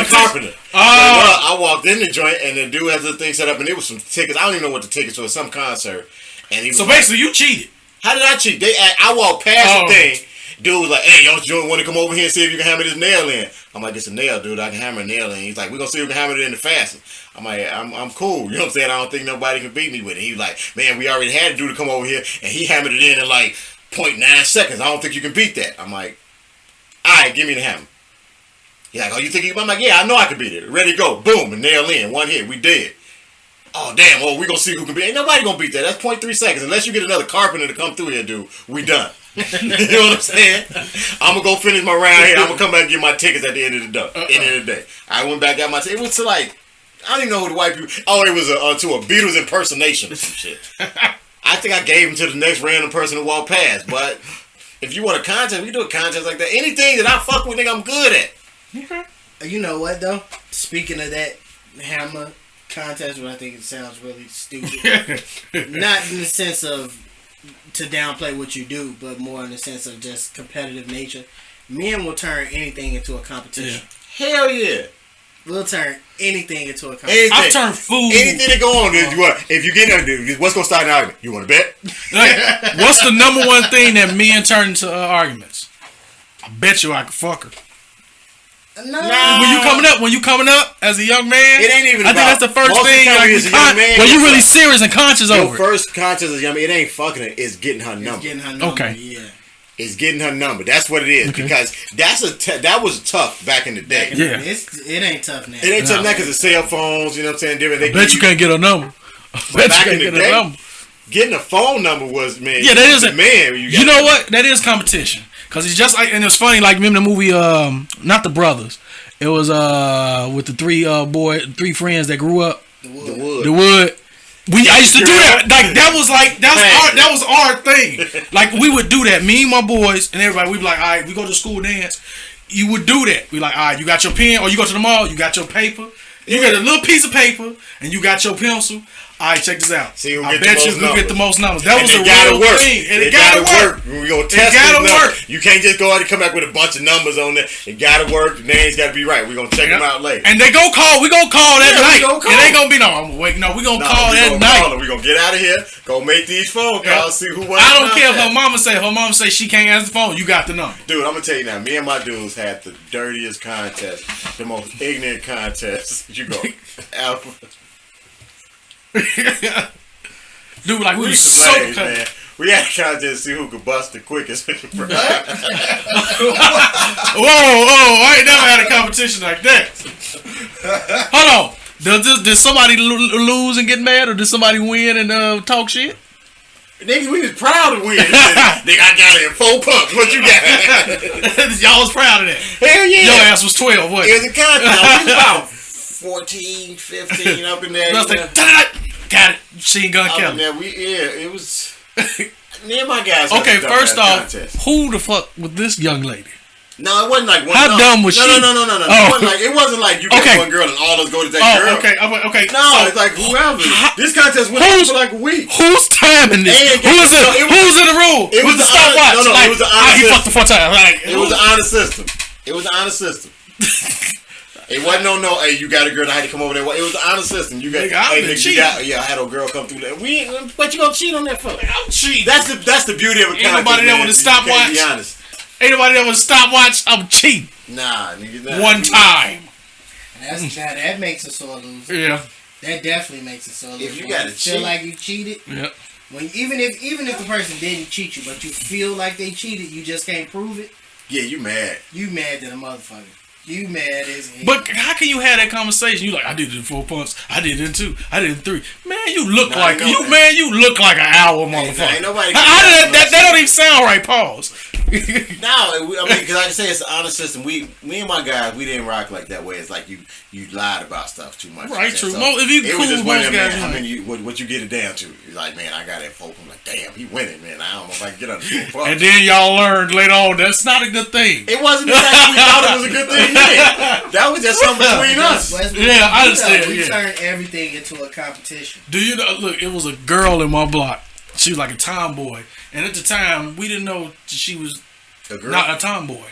carpenter. Oh. I walked in the joint and the dude has the thing set up and it was some tickets. I don't even know what the tickets were. Some concert. And he was basically, you cheated. How did I cheat? I walked past the thing. Dude was like, "Hey, you want to come over here and see if you can hammer this nail in?" I'm like, "It's a nail, dude. I can hammer a nail in." He's like, "We're gonna see if we can hammer it in the fastest." I'm like, I'm cool. You know what I'm saying? I don't think nobody can beat me with it. He was like, "Man, we already had a dude to come over here and he hammered it in like 0.9 seconds. I don't think you can beat that." I'm like, "All right, give me the hammer." He's like, "Oh, you think you can?" I'm like, "Yeah, I know I can beat it. Ready to go. Boom, and nail in. One hit. We did." Oh, damn. Well, we gonna see who can beat it. Ain't nobody gonna beat that. That's 0.3 seconds. Unless you get another carpenter to come through here, dude. We done. You know what I'm saying? I'm gonna go finish my round here. I'm gonna come back and get my tickets at the end of the day. I went back, got my tickets. It was to like, I don't even know who the white people. Oh, it was to a Beatles impersonation or some shit. I think I gave them to the next random person who walked past. But if you want a contest, we do a contest like that. Anything that I fuck with, nigga, I'm good at. Okay. You know what though? Speaking of that hammer contest, but I think it sounds really stupid. Not in the sense of to downplay what you do, but more in the sense of just competitive nature. Men will turn anything into a competition. Yeah. Hell yeah. We'll turn anything into a competition. I've turned food. Anything that go on, if you get what's gonna start an argument? You want to bet? Like, what's the number one thing that men turn into arguments? I bet you I could fuck her. No. When you coming up as a young man, it ain't even. I think that's the first thing. Like, as a young man, when you really serious and conscious over it. First contest as a young man, it ain't fucking her. It's getting her number. Okay. Yeah. It's getting her number. That's what it is. Okay. Because that was tough back in the day. Yeah. It ain't tough now. It ain't tough now because of cell phones. You know what I'm saying? Different. I bet you can't get a number. Back in the day, getting a phone number was, man. Yeah, that is a man. You know what? That is competition. Because it's just like, and it's funny. Like, remember the movie? Not The Brothers. It was with the three friends that grew up. The Wood. I used to do that. Like that was our thing. Like we would do that. Me and my boys and everybody. We'd be like, all right, we go to school dance. You would do that. We like, all right, you got your pen, or you go to the mall. You got your paper. You got a little piece of paper, and you got your pencil. All right, check this out. See who I bet you who get the most numbers. That was a real thing. And it gotta work. We're gonna test it. You can't just go out and come back with a bunch of numbers on there. It gotta work. The names gotta be right. We're gonna check them out later. And we gonna call that night. It ain't gonna be we gonna call that night. We're gonna get out of here, go make these phone calls, see who won. I don't care if her mama say she can't answer the phone. You got the number. Dude, I'm gonna tell you now, me and my dudes had the dirtiest contest, the most ignorant contest. You go Alpha. Dude, like we were so man. We had a contest to see who could bust the quickest. Whoa, I ain't never had a competition like that. Hold on. Did somebody lose and get mad, or did somebody win and talk shit? Nigga, we was proud to win. Nigga, I got it in 4 pumps. What you got? Y'all was proud of that. Hell yeah. Your ass was 12, what? It was a contest. We was about 14, 15 up in there. Got it. Machine Gun Kelly. It was. Me and my guys. Okay, first off, who the fuck was this young lady? No, it wasn't like one. How dumb was she? No. It wasn't like you get one girl and all of us go to that girl. Okay. No, it's like whoever. This contest went on for like a week. Who's timing this? Who's in the room? It was the stopwatch. No, it was the honor system. He fucked the 4 times. It was the honor system. It wasn't no. Hey, you got a girl. I had to come over there. It was the honor system. You got. I had a girl come through there. What you gonna cheat on that for? I'm cheating. That's the beauty of a contest. Ain't nobody there with a stopwatch. Be honest. Ain't nobody there with a stopwatch. I'm cheating. Nah, nigga. One time. That makes a sore loser. Yeah. That definitely makes a sore loser. If you gotta feel like you cheated. Yeah. Even if the person didn't cheat you, but you feel like they cheated, you just can't prove it. Yeah, you mad. You mad than a motherfucker. You mad as hell. But how can you have that conversation? You like, I did it in 4 punts. I did it in 2. I did it in 3. Man, you look like you look like an hour motherfucker. Ain't nobody. That don't even sound right. Pause. No, I mean, because I say it's an honest system. Me and my guys, we didn't rock like that way. It's like you lied about stuff too much. Right, true. So If you cool, was just most guys. I mean, what you get it down to? You're like, man, I got it, folk. I'm like, damn, he winning, man. I don't know if I can get under 4 punts. And then y'all learned later on that's not a good thing. It wasn't exactly we thought it was a good thing. That was just something between us. Yeah, I understand. We turned everything into a competition. Do you know? Look, it was a girl in my block. She was like a tomboy, and at the time we didn't know she was not a tomboy.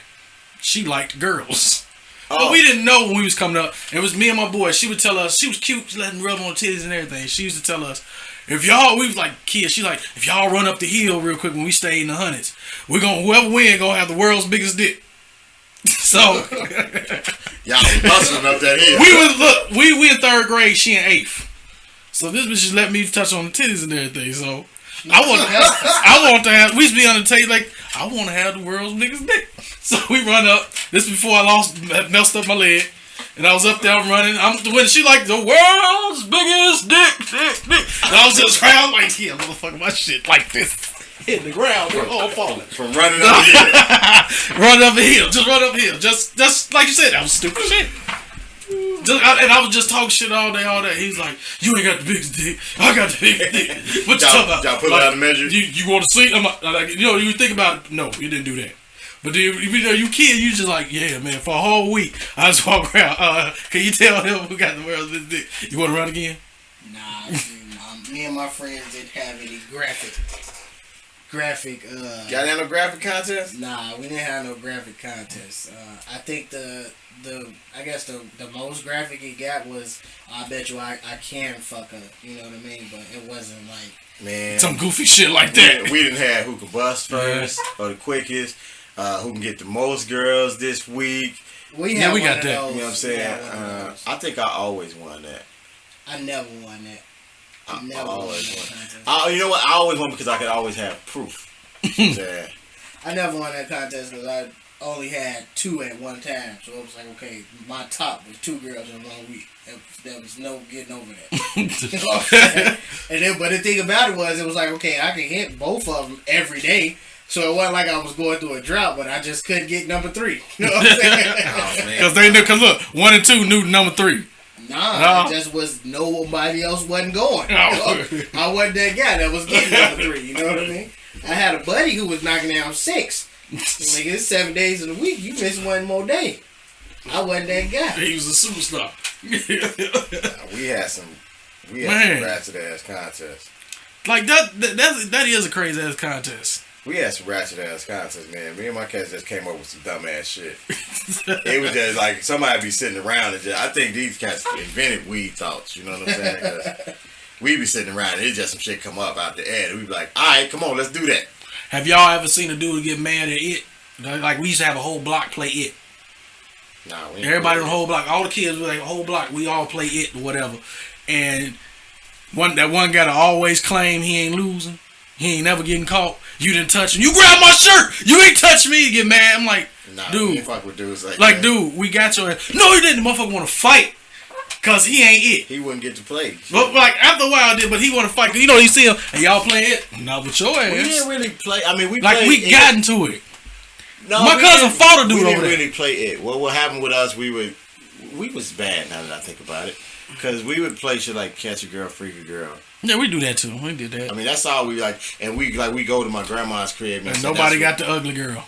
She liked girls. But we didn't know when we was coming up. It was me and my boy. She would tell us, she was cute, she let him rub on her titties and everything. She used to tell us, if y'all, we was like kids, she like, if y'all run up the hill real quick when we stay in the hundreds, whoever win gonna have the world's biggest dick. So y'all was hustling up that hill. We in 3rd grade, she in 8th. So this bitch just let me touch on the titties and everything. So I want to have. We used to be on the table like, I want to have the world's biggest dick. So we run up. This before I messed up my leg, and I was up there running. When she like the world's biggest dick. And I was just around like, yeah, motherfucker, my shit like this. Hitting the ground, we're all falling. From running up the hill. Run up the hill. Just run up the hill. Just like you said, that was stupid shit. And I was just talking shit all day. He's like, you ain't got the biggest dick. I got the biggest dick. What you talking about? Y'all put it out of measure? You want to see? I'm like, you think about it. No, you didn't do that. But then, you kid, you just like, yeah, man, for a whole week, I just walk around. Can you tell him who got the world's biggest dick? You want to run again? Nah, me and my friends didn't have any graphic. Y'all had no graphic contest? Nah, we didn't have no graphic contest. I think the most graphic it got was, I bet you I can fuck her. You know what I mean? But it wasn't like, man, some goofy shit like that. We didn't have who can bust first or the quickest. Who can get the most girls this week? We got that. You know what I'm saying? I think I always won that. I never won that. I always won. You know what? I always won because I could always have proof. Yeah. I never won that contest because I only had 2 at one time. So it was like, okay, my top was 2 girls in 1 week. There was no getting over that. You know what I'm saying? But the thing about it was like, okay, I could hit both of them every day. So it wasn't like I was going through a drought, but I just couldn't get number 3. You know what I'm saying? Because look, 1 and 2 knew number 3. Nah, it just was nobody else wasn't going. You know? I wasn't that guy that was getting number 3. You know what I mean? I had a buddy who was knocking down 6. Like, it's 7 days in a week. You miss 1 more day. I wasn't that guy. He was a superstar. We had some ratchet ass contests. Like that is a crazy ass contest. We had some ratchet ass contests, man. Me and my cats just came up with some dumb ass shit. It was just like somebody be sitting around and I think these cats invented weed thoughts. You know what I'm saying? 'Cause we be sitting around and it's just some shit come up out the air. And we be like, all right, come on, let's do that. Have y'all ever seen a dude get mad at it? Like we used to have a whole block play it. Nah, everybody in the whole block, all the kids were like a whole block. We all play it or whatever. And one guy to always claim he ain't losing. He ain't never getting caught. You didn't touch him. You grabbed my shirt. You ain't touch me. You get mad. I'm like, nah, dude. Fuck with dudes like that. Dude, we got your ass. No, you didn't. The motherfucker want to fight. Cause he ain't it. He wouldn't get to play. But like after a while, I did. But he want to fight. Cause you know you see him and y'all playing it. Not with your ass. We didn't really play. I mean, we got into it. No, my cousin fought a dude over there. We didn't really play it. Well, what happened with us? We was bad. Now that I think about it, because we would play shit like Catch a Girl, Freak a Girl. Yeah, we do that too. We did that. I mean, that's all we like. And we go to my grandma's crib. And nobody got the ugly girl.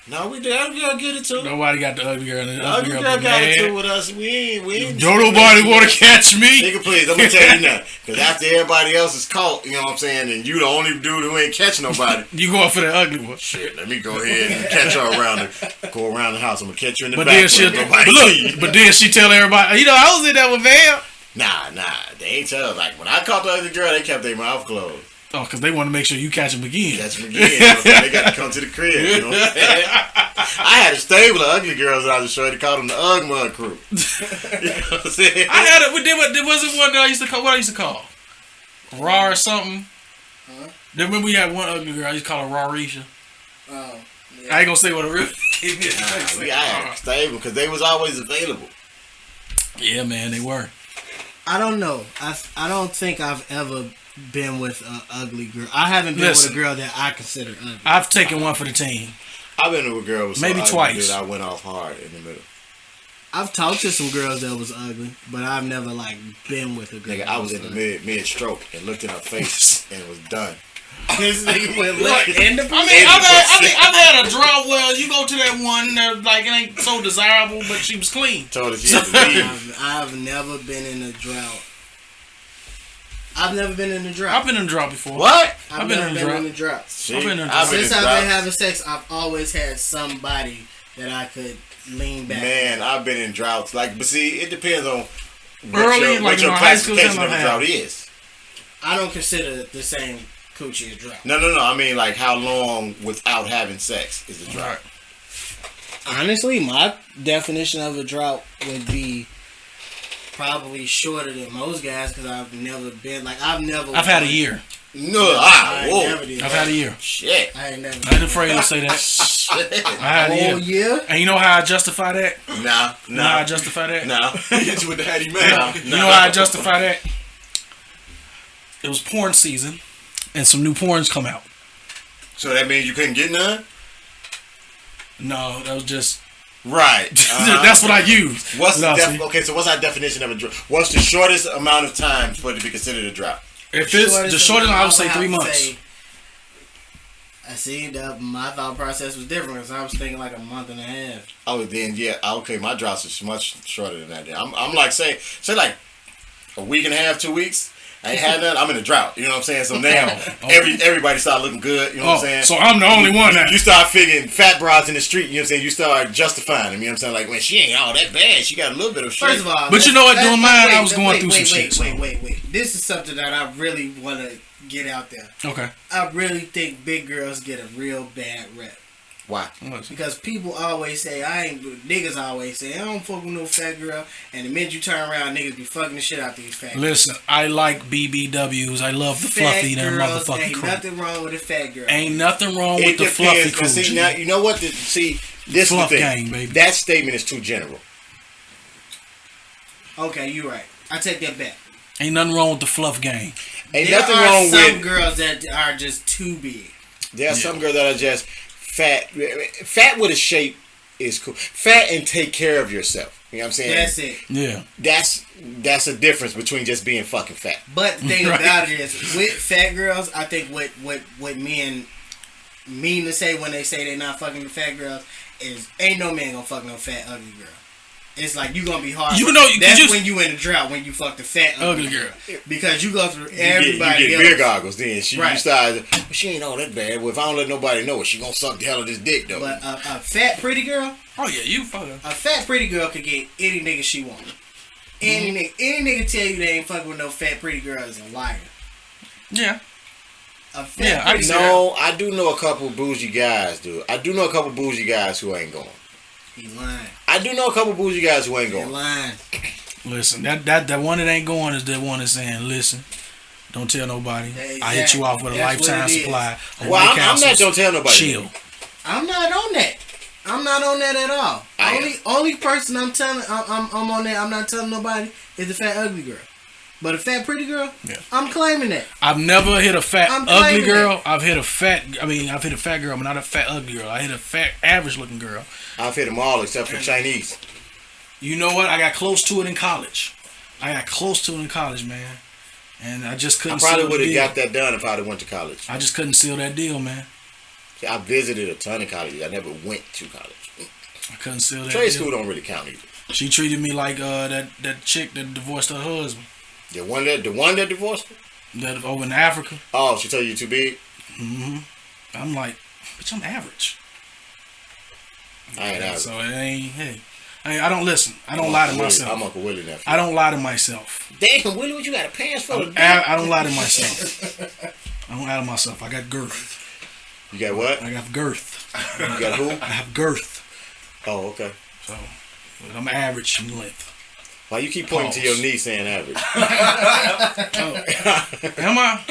No, we did. Ugly girl get it too. Nobody got the ugly girl. The ugly girl got it too with us. We ain't. Don't nobody want to catch me. Nigga, please. I'm gonna tell you now. Because after everybody else is caught, you know what I'm saying, and you the only dude who ain't catch nobody. You going for that ugly one? Shit, let me go ahead and catch her go around the house. I'm gonna catch you in the back. But then she tell everybody, I was in there with Val. Nah. They ain't tell. Like when I caught the ugly girl, they kept their mouth closed. Oh, because they want to make sure you catch them again. Catch them again. You know they got to come to the crib. You know what I'm saying? I had a stable of ugly girls that I was showing. They called them the Ugg Mug crew. You know what I'm saying? I had it. There wasn't one that I used to call. What I used to call? Raw or something. Huh? Then when we had one ugly girl, I used to call her Rarisha. Oh. I ain't gonna say what a real name is. Yeah, stable because they was always available. Yeah, man, they were. I don't know. I don't think I've ever been with an ugly girl. I haven't been with a girl that I consider ugly. I've taken one for the team. I've been with a girl with maybe twice. I went off hard in the middle. I've talked to some girls that was ugly, but I've never like been with a girl. Nigga, I was in the mid stroke and looked in her face and it was done. This nigga went look in the. I've had a drought where you go to that one that like it ain't so desirable, but she was clean. Told her she had to leave. I've never been in a drought. I've never been in a drought. I've been in a drought before. What? I've never been in a drought. I've been in a drought. Since I've been having sex, I've always had somebody that I could lean back. Man, I've been in droughts. Like, but see, it depends on what your high school classification of a drought is. I don't consider the same coochie a drought. No. I mean, like, how long without having sex is a drought? Honestly, my definition of a drought would be probably shorter than most guys because I've never been like I've had a year. No, I've had a year. Shit. I ain't afraid to say that. I had a year. And you know how I justify that? Nah. You know how I justify that? Nah. Hit you with the Hattie man. You know how I justify that? It was porn season, and some new porns come out. So that means you couldn't get none? No, that was just right. That's what I used. Okay, so what's our definition of a drought? What's the shortest amount of time for it to be considered a drought? If it's the shortest, I would say 3 months. I see that my thought process was different because I was thinking like a month and a half. Oh, then yeah, okay, my droughts is much shorter than that. Then I'm like say like a week and a half, 2 weeks. I ain't had none. I'm in a drought. You know what I'm saying? So now everybody start looking good. You know what I'm saying? So I'm the only one now. You start figuring fat broads in the street. You know what I'm saying? You start justifying them. You know what I'm saying? Like, man, she ain't all that bad. She got a little bit of shit. First of all, but you know what? Doing mine, I was going through some shit. Wait. This is something that I really want to get out there. Okay. I really think big girls get a real bad rep. Why? Because people always say, niggas always say, I don't fuck with no fat girl. And the minute you turn around, niggas be fucking the shit out these fat girls. Listen, I like BBWs. I love the fluffy and motherfucking ain't nothing wrong with a fat girl. Ain't nothing wrong with the fluffy coochie. See, now, you know what? This is the thing. Gang, baby. That statement is too general. Okay, you're right. I take that back. Ain't nothing wrong with the fluff gang. Ain't nothing wrong with some girls that are just too big. There are some girls that are just fat. Fat with a shape is cool. Fat and take care of yourself. You know what I'm saying? That's it. Yeah. That's a difference between just being fucking fat. But the thing about it is, with fat girls, I think what men mean to say when they say they're not fucking the fat girls is ain't no man gonna fuck no fat ugly girl. It's like you gonna be hard. That's when you in a drought when you fuck the fat ugly girl because you go through everybody. You get beer goggles. Then you start. She ain't all that bad. Well, if I don't let nobody know it, she gonna suck the hell of this dick though. But a fat pretty girl. Oh yeah, you fuck her. A fat pretty girl could get any nigga she want. Any nigga tell you they ain't fucking with no fat pretty girl is a liar. Yeah. I do know a couple bougie guys, dude. I do know a couple bougie guys who ain't going. He lying. I do know a couple bougie guys who ain't going. He lying. Listen, that one that ain't going is the one that's saying, listen, don't tell nobody. Exactly. I hit you off with a lifetime supply. Well, I'm not don't tell nobody. Chill. I'm not on that. I'm not on that at all. Only person I'm telling I'm on that I'm not telling nobody is the fat ugly girl. But a fat pretty girl, I'm claiming that. I've never hit a fat ugly girl. I've hit a fat girl, but not a fat ugly girl. I hit a fat average looking girl. I've hit them all except for Chinese. You know what? I got close to it in college. Man. And I just couldn't. I probably would have got that done if I'd have went to college. I just couldn't seal that deal, man. See, I visited a ton of colleges. I never went to college. I couldn't seal that. Trade school don't really count either. She treated me like that chick that divorced her husband. The one that divorced her? That over in Africa. Oh, she told you too big? Mm-hmm. I'm like, bitch, I'm average. I ain't average. So it ain't, hey. I don't listen. I don't lie to myself. I'm Uncle Willie now. I don't lie to myself. Damn, Willie, what you got a pants for? I don't lie to myself. I don't lie to myself. I got girth. You got what? I got girth. You got who? I have girth. Oh, okay. So, I'm average in length. Why you keep pointing to your knee saying average? Am I?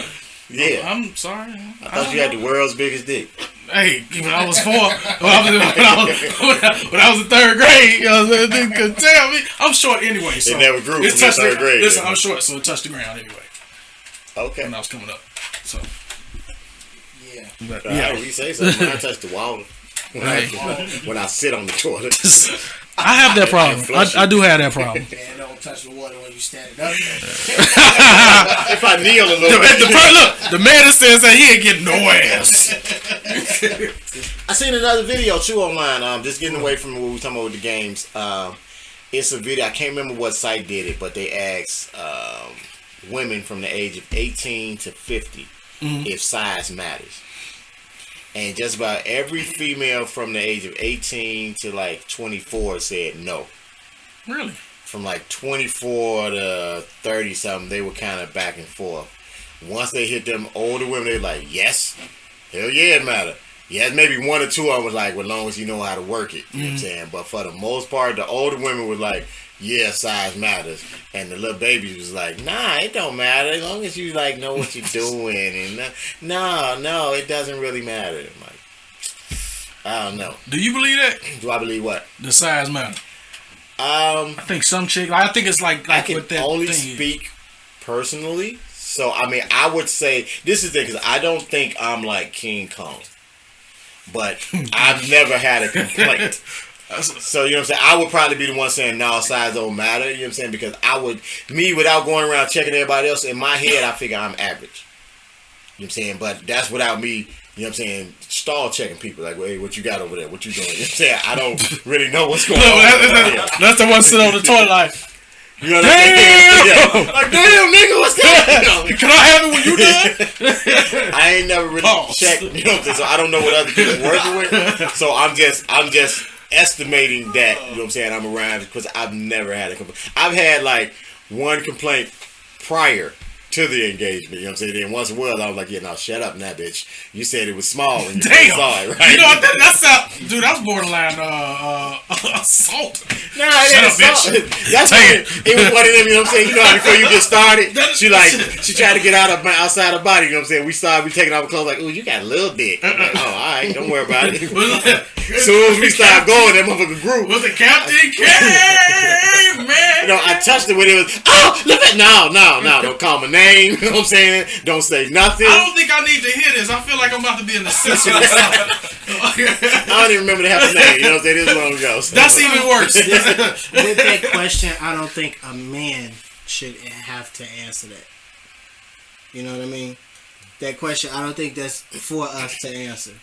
Yeah. I'm sorry. I thought you had the world's biggest dick. Hey, when I was 4, when I was in 3rd grade, they could tell me. I'm short anyway, so it never grew it from touched 3rd grade. Listen, I'm short, so it touched the ground anyway. Okay. When I was coming up, so Yeah. but, Yeah, yeah. you say something. I touch the wall when I sit on the toilet. I have that problem. I do have that problem. Man, don't touch the water when you standing up. If I kneel a little bit. Look, the man that says that he ain't getting no ass. I seen another video too online. Just getting away from what we were talking about with the games. It's a video. I can't remember what site did it, but they asked women from the age of 18 to 50 if size matters. And just about every female from the age of 18 to like 24 said no. Really? From like 24 to 30 something, they were kind of back and forth. Once they hit them older women, they were like, yes, hell yeah, it matter. Yeah, maybe 1 or 2 of them was like, well, as long as you know how to work it. You know what I'm saying? But for the most part, the older women were like, yeah, size matters. And the little babies was like, nah, it don't matter. As long as you like know what you're doing. And no, it doesn't really matter. I'm like, I don't know. Do you believe that? Do I believe what? The size matter. I think some chick. I think it's like I can what that only thing speak personally. So, I mean, I would say, this is the thing, because I don't think I'm like King Kong. But I've never had a complaint. So, you know what I'm saying? I would probably be the one saying, no, size don't matter. You know what I'm saying? Because without going around checking everybody else, in my head, I figure I'm average. You know what I'm saying? But that's without me, you know what I'm saying, stall checking people. Like, hey, what you got over there? What you doing? You know what I'm saying? I don't really know what's going on. That's the one sitting on the toilet like, You know what I'm saying? Yeah. Like, damn, nigga, what's that? can I have it when you done? I ain't never really checked, you know what I'm saying? So I don't know what other people working with. So I'm just estimating that, you know what I'm saying, I'm around because I've never had a complaint. I've had like one complaint prior to the engagement, you know what I'm saying? Then once it was, I was like, yeah, no, shut up now, bitch. You said it was small when you first saw it, right? You know what? Dude, that's borderline assault. Nah, it ain't assault. That's it was one of them, you know what I'm saying? You know how before you get started, she tried to get outside her body, you know what I'm saying? We taking off her clothes like, ooh, you got a little dick. I'm like, oh, all right, don't worry about it. As soon as we started going, that motherfucker grew. Was the Captain K, man? You know, I touched it when it was, oh, look at, no, don't call my name, you know what I'm saying? Don't say nothing. I don't think I need to hear this. I feel like I'm about to be in the Simpsons or something. I don't even remember the half the name, you know what I'm saying? This is long ago. So. That's even worse. With that question, I don't think a man should have to answer that. You know what I mean? That question, I don't think that's for us to answer.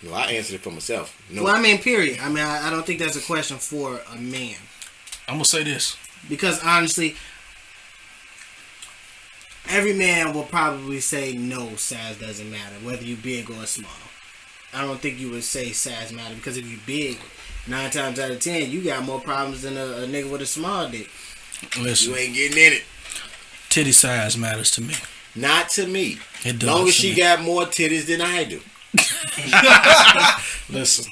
No, I answered it for myself. No. Well, I mean, period. I mean, I don't think that's a question for a man. I'm going to say this. Because honestly, every man will probably say no, size doesn't matter, whether you big or small. I don't think you would say size matter because if you big, 9 times out of 10, you got more problems than a nigga with a small dick. Listen, You ain't getting in it. titty size matters to me. Not to me. It does. Long as to she me. got more titties than I do. Listen,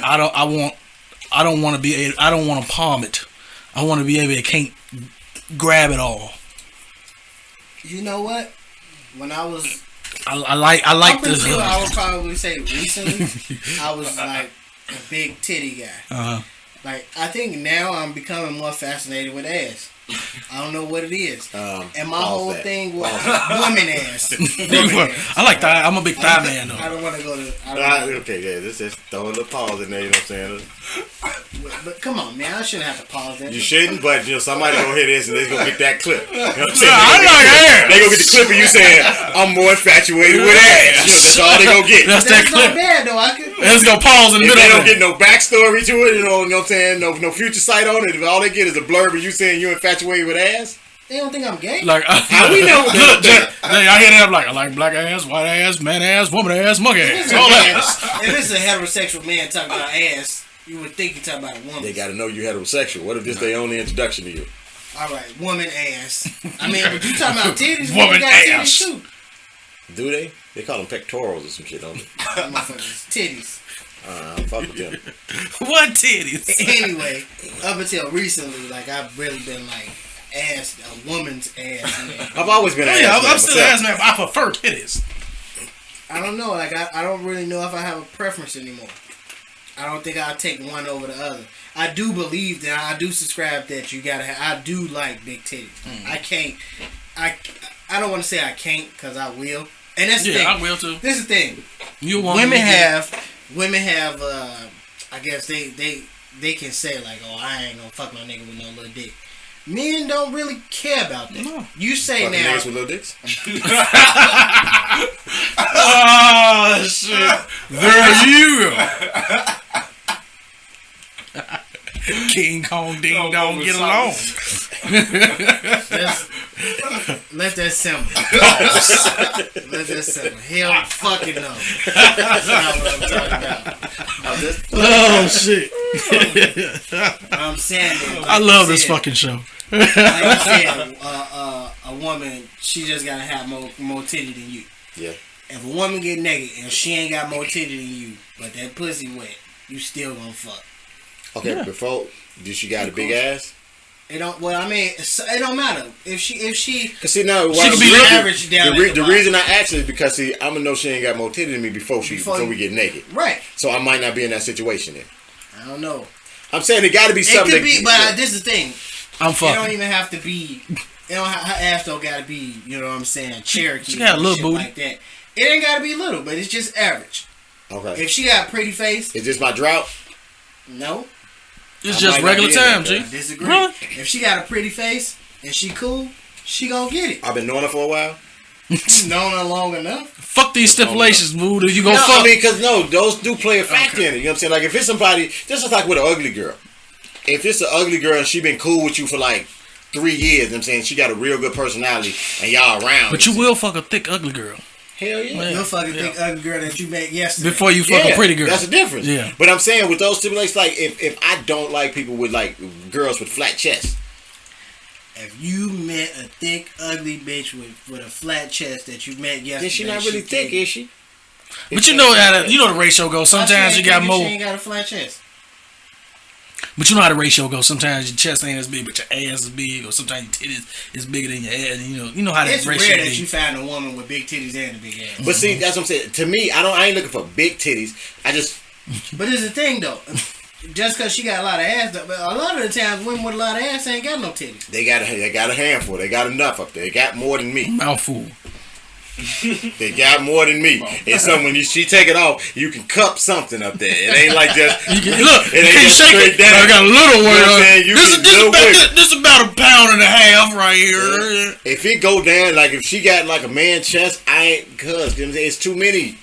I don't want to palm it. I want to be able to can't grab it all. You know what? When I was I like this. I would probably say recently, I was like a big titty guy. Like I think now I'm becoming more fascinated with ass. I don't know what it is. And my whole thing was woman ass. I like that. I'm a big thigh man though. I don't want to go to. Okay, yeah, just throw a little pause in there, you know what I'm saying? But come on, man, I shouldn't have to pause that. You shouldn't, but you know somebody gonna hear this and they're gonna get that clip. You know what I'm saying? I like ass. They gonna get the clip of you saying, I'm more infatuated with ass. That's all they gonna get. That's that clip. Not bad though. I could. Let's go pause in the If middle. they don't get no backstory to it, you know what I'm saying? No future sight on it. If all they get is a blurb of you saying you're infatuated with ass. They don't think I'm gay. Like How we know? I hear that like I like black ass, white ass, man ass, woman ass, monkey ass, all that. If it's a heterosexual man talking about ass, you would think you're talking about a woman. They gotta know you heterosexual. What if this their only introduction to you? All right, woman ass. I mean, but you talking about titties? Woman got ass. Titties too. Do they? They call them pectorals or some shit, don't they? Motherfuckers, titties. I'm fucking with them. What titties? Anyway, up until recently, like I've really been like ass, a woman's ass man. I've always been an ass man I'm still myself. ass man, but I prefer titties. I don't know. Like I don't really know if I have a preference anymore. I don't think I'll take one over the other. I do believe that I do subscribe that you gotta have. I do like big titties. I can't. I don't want to say I can't because I will. And that's the thing. I will too. This is the thing. You want Women have. I guess they can say like, oh, I ain't gonna fuck no nigga with no little dick. Men don't really care about that. No. You say Fucking now. niggas with little dicks? Oh shit! There you go. King Kong Ding Dong get along. Let that simmer. Let that simmer. Hell fucking no. That's not what I'm talking about. Oh shit! I'm saying that, like I love you this said, fucking show. Like I said, a woman, she just gotta have more titty than you. Yeah. If a woman get naked and she ain't got more titty than you, but that pussy wet, you still gonna fuck. Okay, before, did she got a big ass? It don't. Well, I mean, it don't matter if she. Cause see now, She can be average down. The reason I asked is because see, I'm gonna know she ain't got more titty than me before we get naked. Right. So I might not be in that situation then. I don't know. I'm saying it got to be something. It could be, but this is the thing. I'm fucking. It don't even have to be. It don't. Her ass don't gotta be. You know what I'm saying? Cherokee. She got a little booty like that. It ain't gotta be little, but it's just average. Okay. If she got a pretty face, is this my drought? No. It's just regular time, G. I disagree. Really? If she got a pretty face and she cool, she gonna get it. I've been knowing her for a while. Known her long enough. Fuck these stipulations, mood. You gonna no, fuck? I mean, cause those do play a factor in it. You know what I'm saying? Like if it's somebody, this is like with an ugly girl. If it's an ugly girl and she been cool with you for like 3 years, you know what I'm saying, she got a real good personality and y'all around. But you will fuck a thick ugly girl. Hell yeah. You'll fucking think ugly girl that you met yesterday. Before you fuck a pretty girl. That's the difference. Yeah. But I'm saying with those stipulations, like if I don't like people with like girls with flat chests. If you met a thick, ugly bitch with a flat chest that you met yesterday, Then she not really thick, is she? But you know how the ratio goes. Sometimes you got more. She ain't got a flat chest. But you know how the ratio goes. Sometimes your chest ain't as big, but your ass is big, or sometimes your titties is bigger than your ass. You know how that It's ratio rare that is. you find a woman with big titties and a big ass. But see, that's what I'm saying. To me, I ain't looking for big titties. I just. But it's the thing though. Just because she got a lot of ass, but a lot of the times women with a lot of ass ain't got no titties. They got a handful. They got enough up there. They got more than me. Mouthful. They got more than me. And so when she take it off, you can cup something up there. It ain't like just Look, it ain't just shake straight it. down. I got a little one. This This about a pound and a half right here. If it go down, like if she got like a man chest, I ain't cuz. It's too many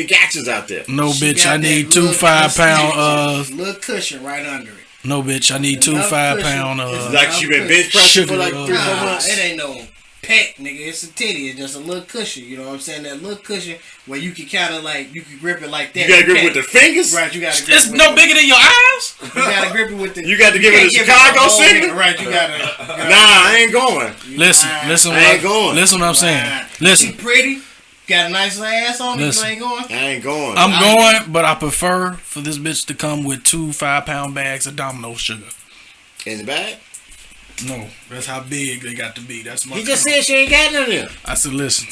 gotchas out there. No, She bitch, got I need that 2 little 5-pound. little cushion right under it. No, bitch, I need 2 Enough 5-pound. cushion. Like she been bench pressing for like 3-4 Nah, months. it ain't no peck, nigga. It's a titty. It's just a little cushion. You know what I'm saying? That little cushion where you can kind of like you can grip it like that. You gotta grip it with the fingers. Right, you gotta. Grip It's it with no the- bigger than your eyes. You gotta grip it with the. You got to give it can't a give Chicago whole signal. nigga, right, you gotta. Nah, I ain't going. Listen, lying. listen. I ain't going. Listen, what I'm saying. She Listen, pretty. Got a nice ass on it. You Listen. ain't going. I ain't going. I'm going, but I prefer for this bitch to come with 2 5-pound bags of Domino sugar. In the bag? No, that's how big they got to be. That's my. He just said she ain't got none of them. I said, listen.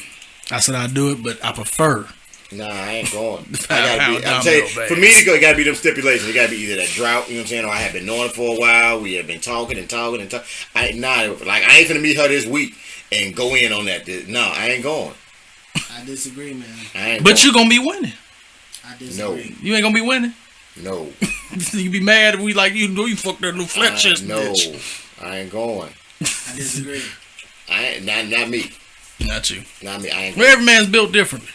I said I'd do it, but I prefer. Nah, I ain't going. I 5-pound gotta be. I'm telling you, Domino for bags. me to go, it gotta be them stipulations. It gotta be either that drought, you know what I'm saying, or I have been knowing her for a while. We have been talking and talking and talking. I ain't finna meet her this week and go in on that. No, I ain't going. I disagree, man. I ain't. But going. you gonna be winning. I disagree. You ain't gonna be winning. No. You be mad if we like you know you fucked that little flat chest No, bitch. I ain't going. I disagree. I ain't not me. Not you. Not me. I ain't. Well, every man's built differently.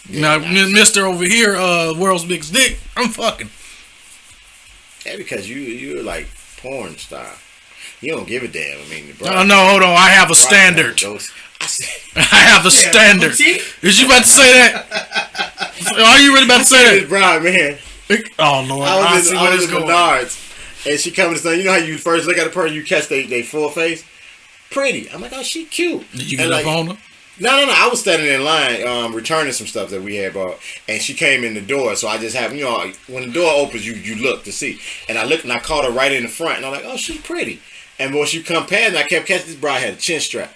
Yeah, now, not- Mister over here, world's biggest dick. I'm fucking. Yeah, because you're like porn star. You don't give a damn. I mean, bro. Oh no, hold on. I have a standard. I have a standard. see? Is you about to say that? Are you really about to say This bride, man. that? Oh Lord, I see where I this was in going. Menards, and she coming to say, you know how you first look at a person, you catch they full face, pretty. I'm like, oh, she cute. Did you And get up like, on her? No. I was standing in line, returning some stuff that we had bought, and she came in the door. So I just have, when the door opens, you look to see, and I looked and I caught her right in the front, and I'm like, oh, she's pretty. And when she come past, and I kept catching this bride had a chin strap.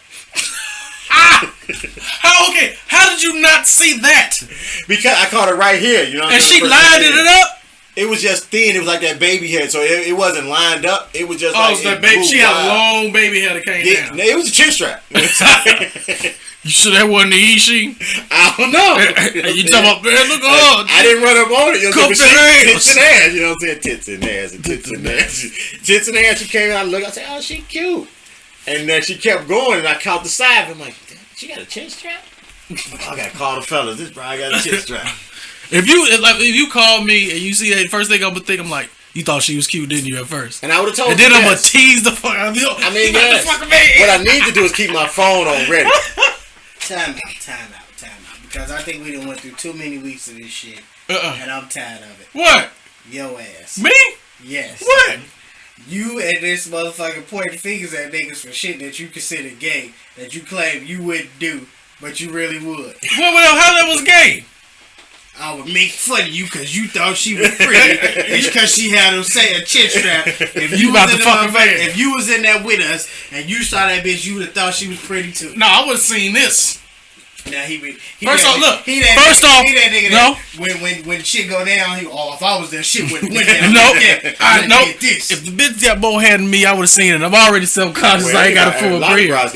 How did you not see that? Because I caught it right here, you know. And she lined it up. It was just thin. It was like that baby head, so it wasn't lined up. It was just like so that baby. She had a long baby head that came down. It was a chin strap. You sure that wasn't the she? I don't know. You talking about, man, look on. I didn't run up on it. You know, Cup that ass. Tits and ass. You know what I'm saying? Tits and ass and tits and ass. Tits and ass. She came out and looked. I said, oh, she cute. And then she kept going, and I caught the side. I'm like, she got a chin strap? I gotta call the fellas. This bro, I got a chin strap. If you call me and you see that, first thing I'm gonna think, I'm like, you thought she was cute, didn't you, at first? And I would have told and you. And then I'm gonna tease the fuck out of you. I mean, yes. What I need to do is keep my phone on ready. Time out. Because I think we done went through too many weeks of this shit. And I'm tired of it. What? Your ass. Me? Yes. What? You and this motherfucker pointing fingers at niggas for shit that you consider gay, that you claim you wouldn't do, but you really would. Well, how that was gay? I would make fun of you because you thought she was pretty. It's because she had a chin strap. If you about to fucking van. If you was in there with us and you saw that bitch, you would have thought she was pretty too. No, I would have seen this. Now he first off, look. He that nigga that when shit go down, if I was there, shit would went down. Nope. This. If the bitch got more hair than me, I would have seen it. I'm already self-conscious. I ain't got a full beard. I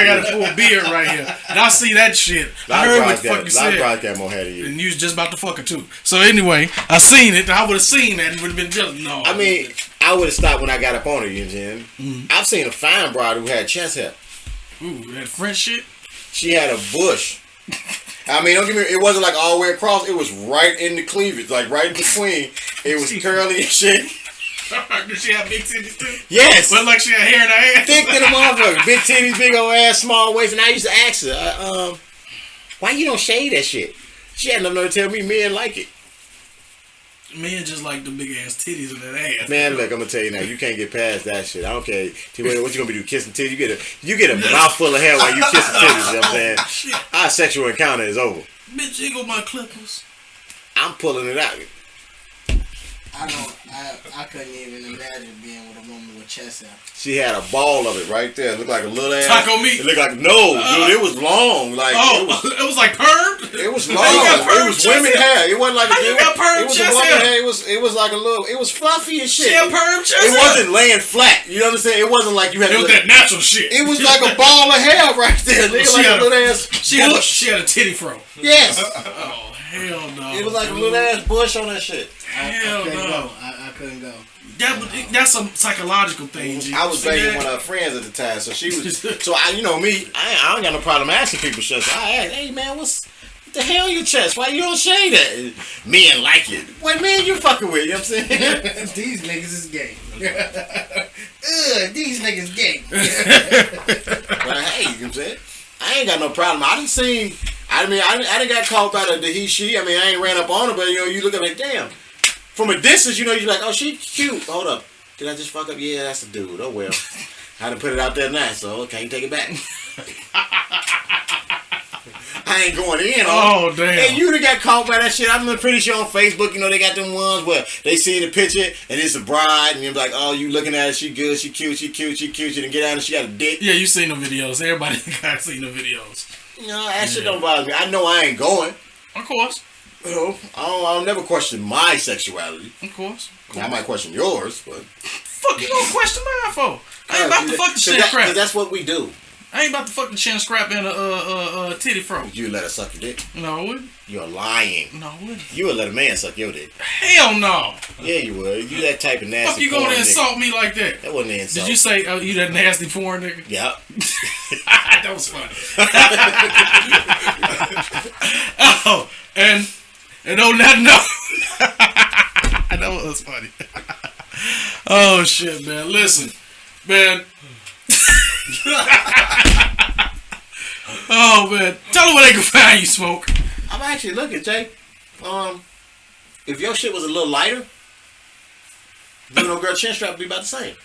got a full beard right here. And I see that shit. I heard what the fuck you said. Got more hair than you. And you was just about to fuck her too. So anyway, I seen it. I would have seen that. It would have been just no. I mean, I would have stopped when I got up on her. You know what I'm saying? I've seen a fine broad who had chest hair. Ooh, that French shit. She had a bush. I mean, don't get me. It wasn't like all the way across. It was right in the cleavage, like right in between. It was curly and shit. Did she have big titties too? Yes. But like she had hair in her ass. Thick to the motherfucker. Big titties, big old ass, small waist. And I used to ask her, why you don't shave that shit? She had nothing to tell me. Men like it. Men just like the big ass titties in that ass. Man, look, I'm gonna tell you now. You can't get past that shit. I don't care. What you gonna be doing? Kissing titties? You get a mouthful of hair while you kissing titties. You know what I'm saying? Our sexual encounter is over. Bitch, jiggle my clippers. I'm pulling it out. I couldn't even imagine being with a woman with chest hair. She had a ball of it right there. It looked like a little ass taco meat. It looked like dude. It was long. Like it was like perm. It was long. It was women hair. It wasn't like you got perm. It was a woman hair. It was like a little. It was fluffy and shit. She had perm chest hair. It wasn't laying flat. You know what I'm saying? It wasn't like you had. It was that natural shit. It was like a ball of hair right there. Nigga, like a little ass. She had a titty fro. Yes. Oh hell no. It was like a little ass bush on that shit. Hell no. I couldn't go. That's some psychological thing. G. I was dating one of her friends at the time, so she was. So I don't got no problem asking people shit. So I asked, hey man, what the hell on your chest? Why you don't shave that? Men like it. What man you fucking with? You know what I'm saying? These niggas is gay. These niggas gay. But hey, you know what I'm saying? I ain't got no problem. I didn't got caught by the he she. I mean, I ain't ran up on her, but you look at me like, damn. From a distance, you're like, oh, she cute. Hold up. Did I just fuck up? Yeah, that's a dude. Oh, well. I done put it out there now, so can't take it back. I ain't going in on it. Damn. Hey, you done got caught by that shit. I'm pretty sure on Facebook, they got them ones where they see the picture and it's a bride and you're like, oh, you looking at her, she good, she cute. You done get out and she got a dick. Yeah, you seen the videos. Everybody got seen the videos. That shit don't bother me. I know I ain't going. Of course. I'll never question my sexuality. Of course. I might question yours, but fuck you gonna question mine for? I ain't about to fuck the chin scrap. That's what we do. I ain't about to fuck the chin scrap in a titty fro. You let her suck your dick? No, I wouldn't. You're lying. No, I wouldn't. You would let a man suck your dick? Hell no. Yeah, you would. You that type of nasty. Fuck you gonna insult me like that? That wasn't an insult. Did you say you that nasty porn nigga? Yep. That was funny. Oh, and on that note, that was funny. Oh shit, man! Listen, man. Oh man, tell them where they can find you, Smoke. I'm actually looking, Jay. If your shit was a little lighter, you know, girl, chin strap would be about the same.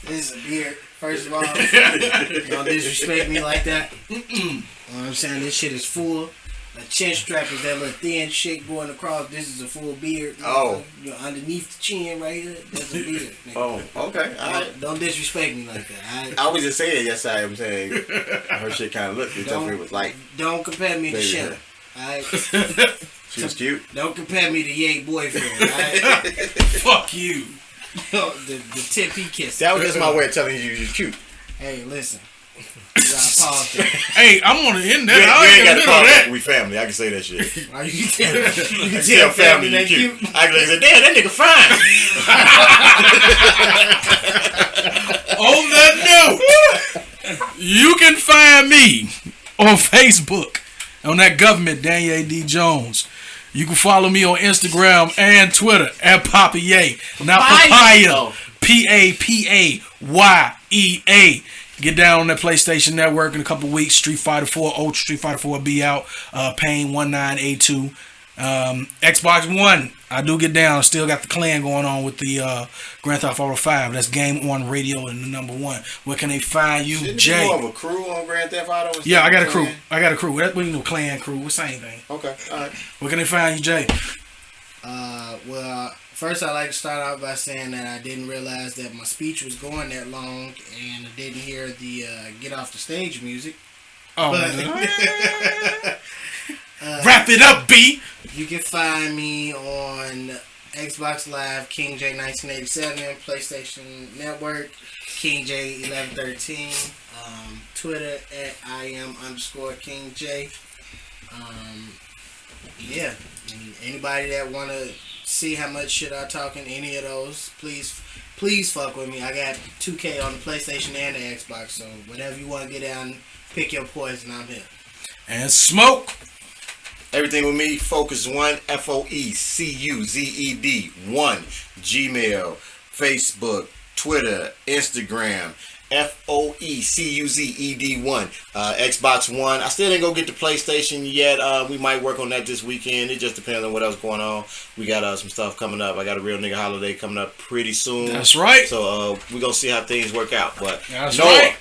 This is a beard. First of all, don't disrespect me like that. You know what I'm saying? This shit is full. A chin strap is that little thin shit going across. This is a full beard. Oh. You know, underneath the chin right here, that's a beard. Nigga. Oh, okay. All right. Don't disrespect me like that. I was just saying, yes, I am saying. Her shit kind of looked. You told me it was light. Don't compare me to Baby Shanna. hair. Alright? She was cute. Don't compare me to Ye boyfriend. Alright? Fuck you. the tip he kissed. That was just my way of telling you you're cute. Hey, listen. You gotta pause there. Hey, I'm on the end You there. I ain't ain't got to gonna call do that. that. We family. I can say that shit. Or you can I tell family they cute. I can say, damn, that nigga fine. On that note, you can find me on Facebook on that government Daniel D. Jones. You can follow me on Instagram and Twitter at Papa Ye. Not Papaya. Papayea. Get down on that PlayStation Network in a couple weeks. Street Fighter 4, Ultra Street Fighter 4 will be out. Pain 1982. Xbox One, I do get down. Still got the clan going on with the Grand Theft Auto 5. That's Game On Radio and the number one. Where can they find you, Shouldn't Jay? you have a crew on Grand Theft Auto? Yeah, I got a crew. That's what you know, clan crew. It's the same thing. Okay, all right. Where can they find you, Jay? Well, first I'd like to start out by saying that I didn't realize that my speech was going that long and I didn't hear the get off the stage music. Oh, But- wrap it up, B. You can find me on Xbox Live, King J 1987, PlayStation Network, King J 1113, Twitter at @IM_King J. Yeah, and anybody that wanna see how much shit I talk in any of those, please fuck with me. I got 2K on the PlayStation and the Xbox, so whatever you want to get down, pick your poison. I'm here. And Smoke. Everything with me, Focus1, FOECUZED 1, Gmail, Facebook, Twitter, Instagram, FOECUZED 1, Xbox One. I still didn't go get the PlayStation yet. We might work on that this weekend. It just depends on what else going on. We got some stuff coming up. I got a real nigga holiday coming up pretty soon. That's right. So we're going to see how things work out. But That's Noah, right.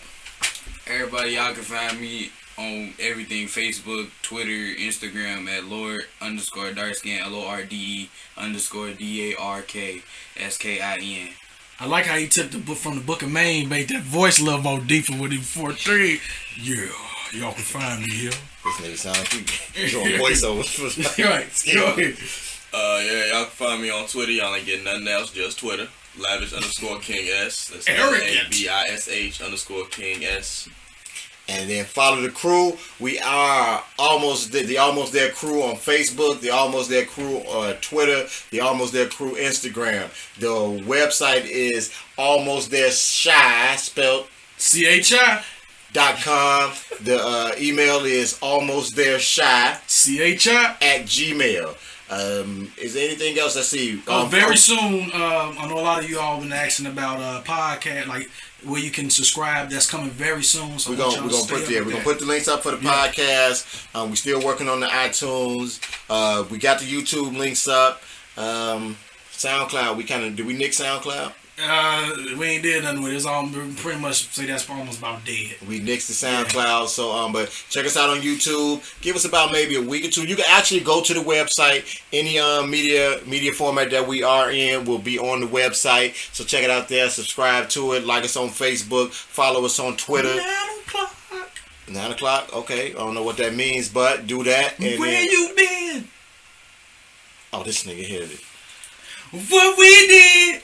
Everybody, y'all can find me on everything: Facebook, Twitter, Instagram at Lord_Darkskin, LORD_DARKSKIN. I like how he took the book from the Book of Maine, made that voice a little more deeper with him 43. Yeah, y'all can find me here. this nigga sound like he doing voiceovers. Right. Go ahead. Yeah, y'all can find me on Twitter. Y'all ain't getting nothing else, just Twitter. Lavish_King S. That's Arrogant. LABISH_King S. And then follow the crew. We are the Almost There crew on Facebook, the Almost There crew on Twitter, the Almost There crew Instagram. The website is Almost There Shy, spelled CHI. .com. The email is almost there shy CHI. @gmail. Is there anything else? Let's see. Very soon, I know a lot of you all been asking about podcast, like where you can subscribe. That's coming very soon. So We're gonna put the links up for the podcast. We still working on the iTunes. We got the YouTube links up. SoundCloud. Did we nick SoundCloud? We ain't did nothing with it. It's all pretty much say that's almost about dead. We nixed the SoundCloud. So but check us out on YouTube. Give us about maybe a week or two. You can actually go to the website. Any media format that we are in will be on the website. So check it out there. Subscribe to it. Like us on Facebook. Follow us on Twitter. 9 o'clock. Okay. I don't know what that means, but do that. And Where you been? Oh, this nigga hit it. What we did?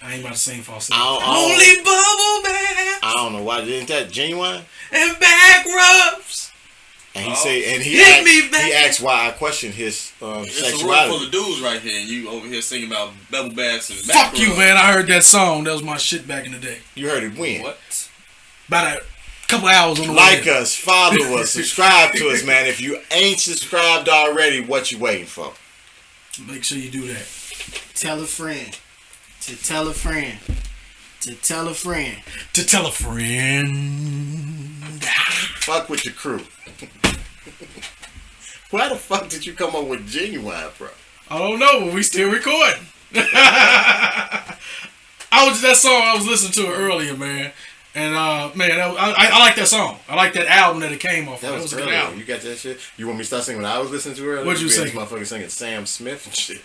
I ain't about to sing false. Only bubble bath I don't know why. Isn't that Genuine? and back rubs. And he said, and he Hit me back. asked why I questioned his It's a room sexuality. full of dudes right here, and you over here singing about bubble baths and Fuck you, man. I heard that song. That was my shit back in the day. You heard it when? What? About a couple hours on the Like way. us, follow us, subscribe to us, man. If you ain't subscribed already, what you waiting for? Make sure you do that. Tell a friend. To tell a friend. To tell a friend. To tell a friend. Fuck with your crew. Why the fuck did you come up with Genuine, bro? I don't know, but we still recording. That song I was listening to earlier, man. And man, I like that song. I like that album that it came off. That was a good earlier. album. You got that shit? You want me to start singing what I was listening to earlier? What'd you be sing? this motherfucker singing Sam Smith and shit.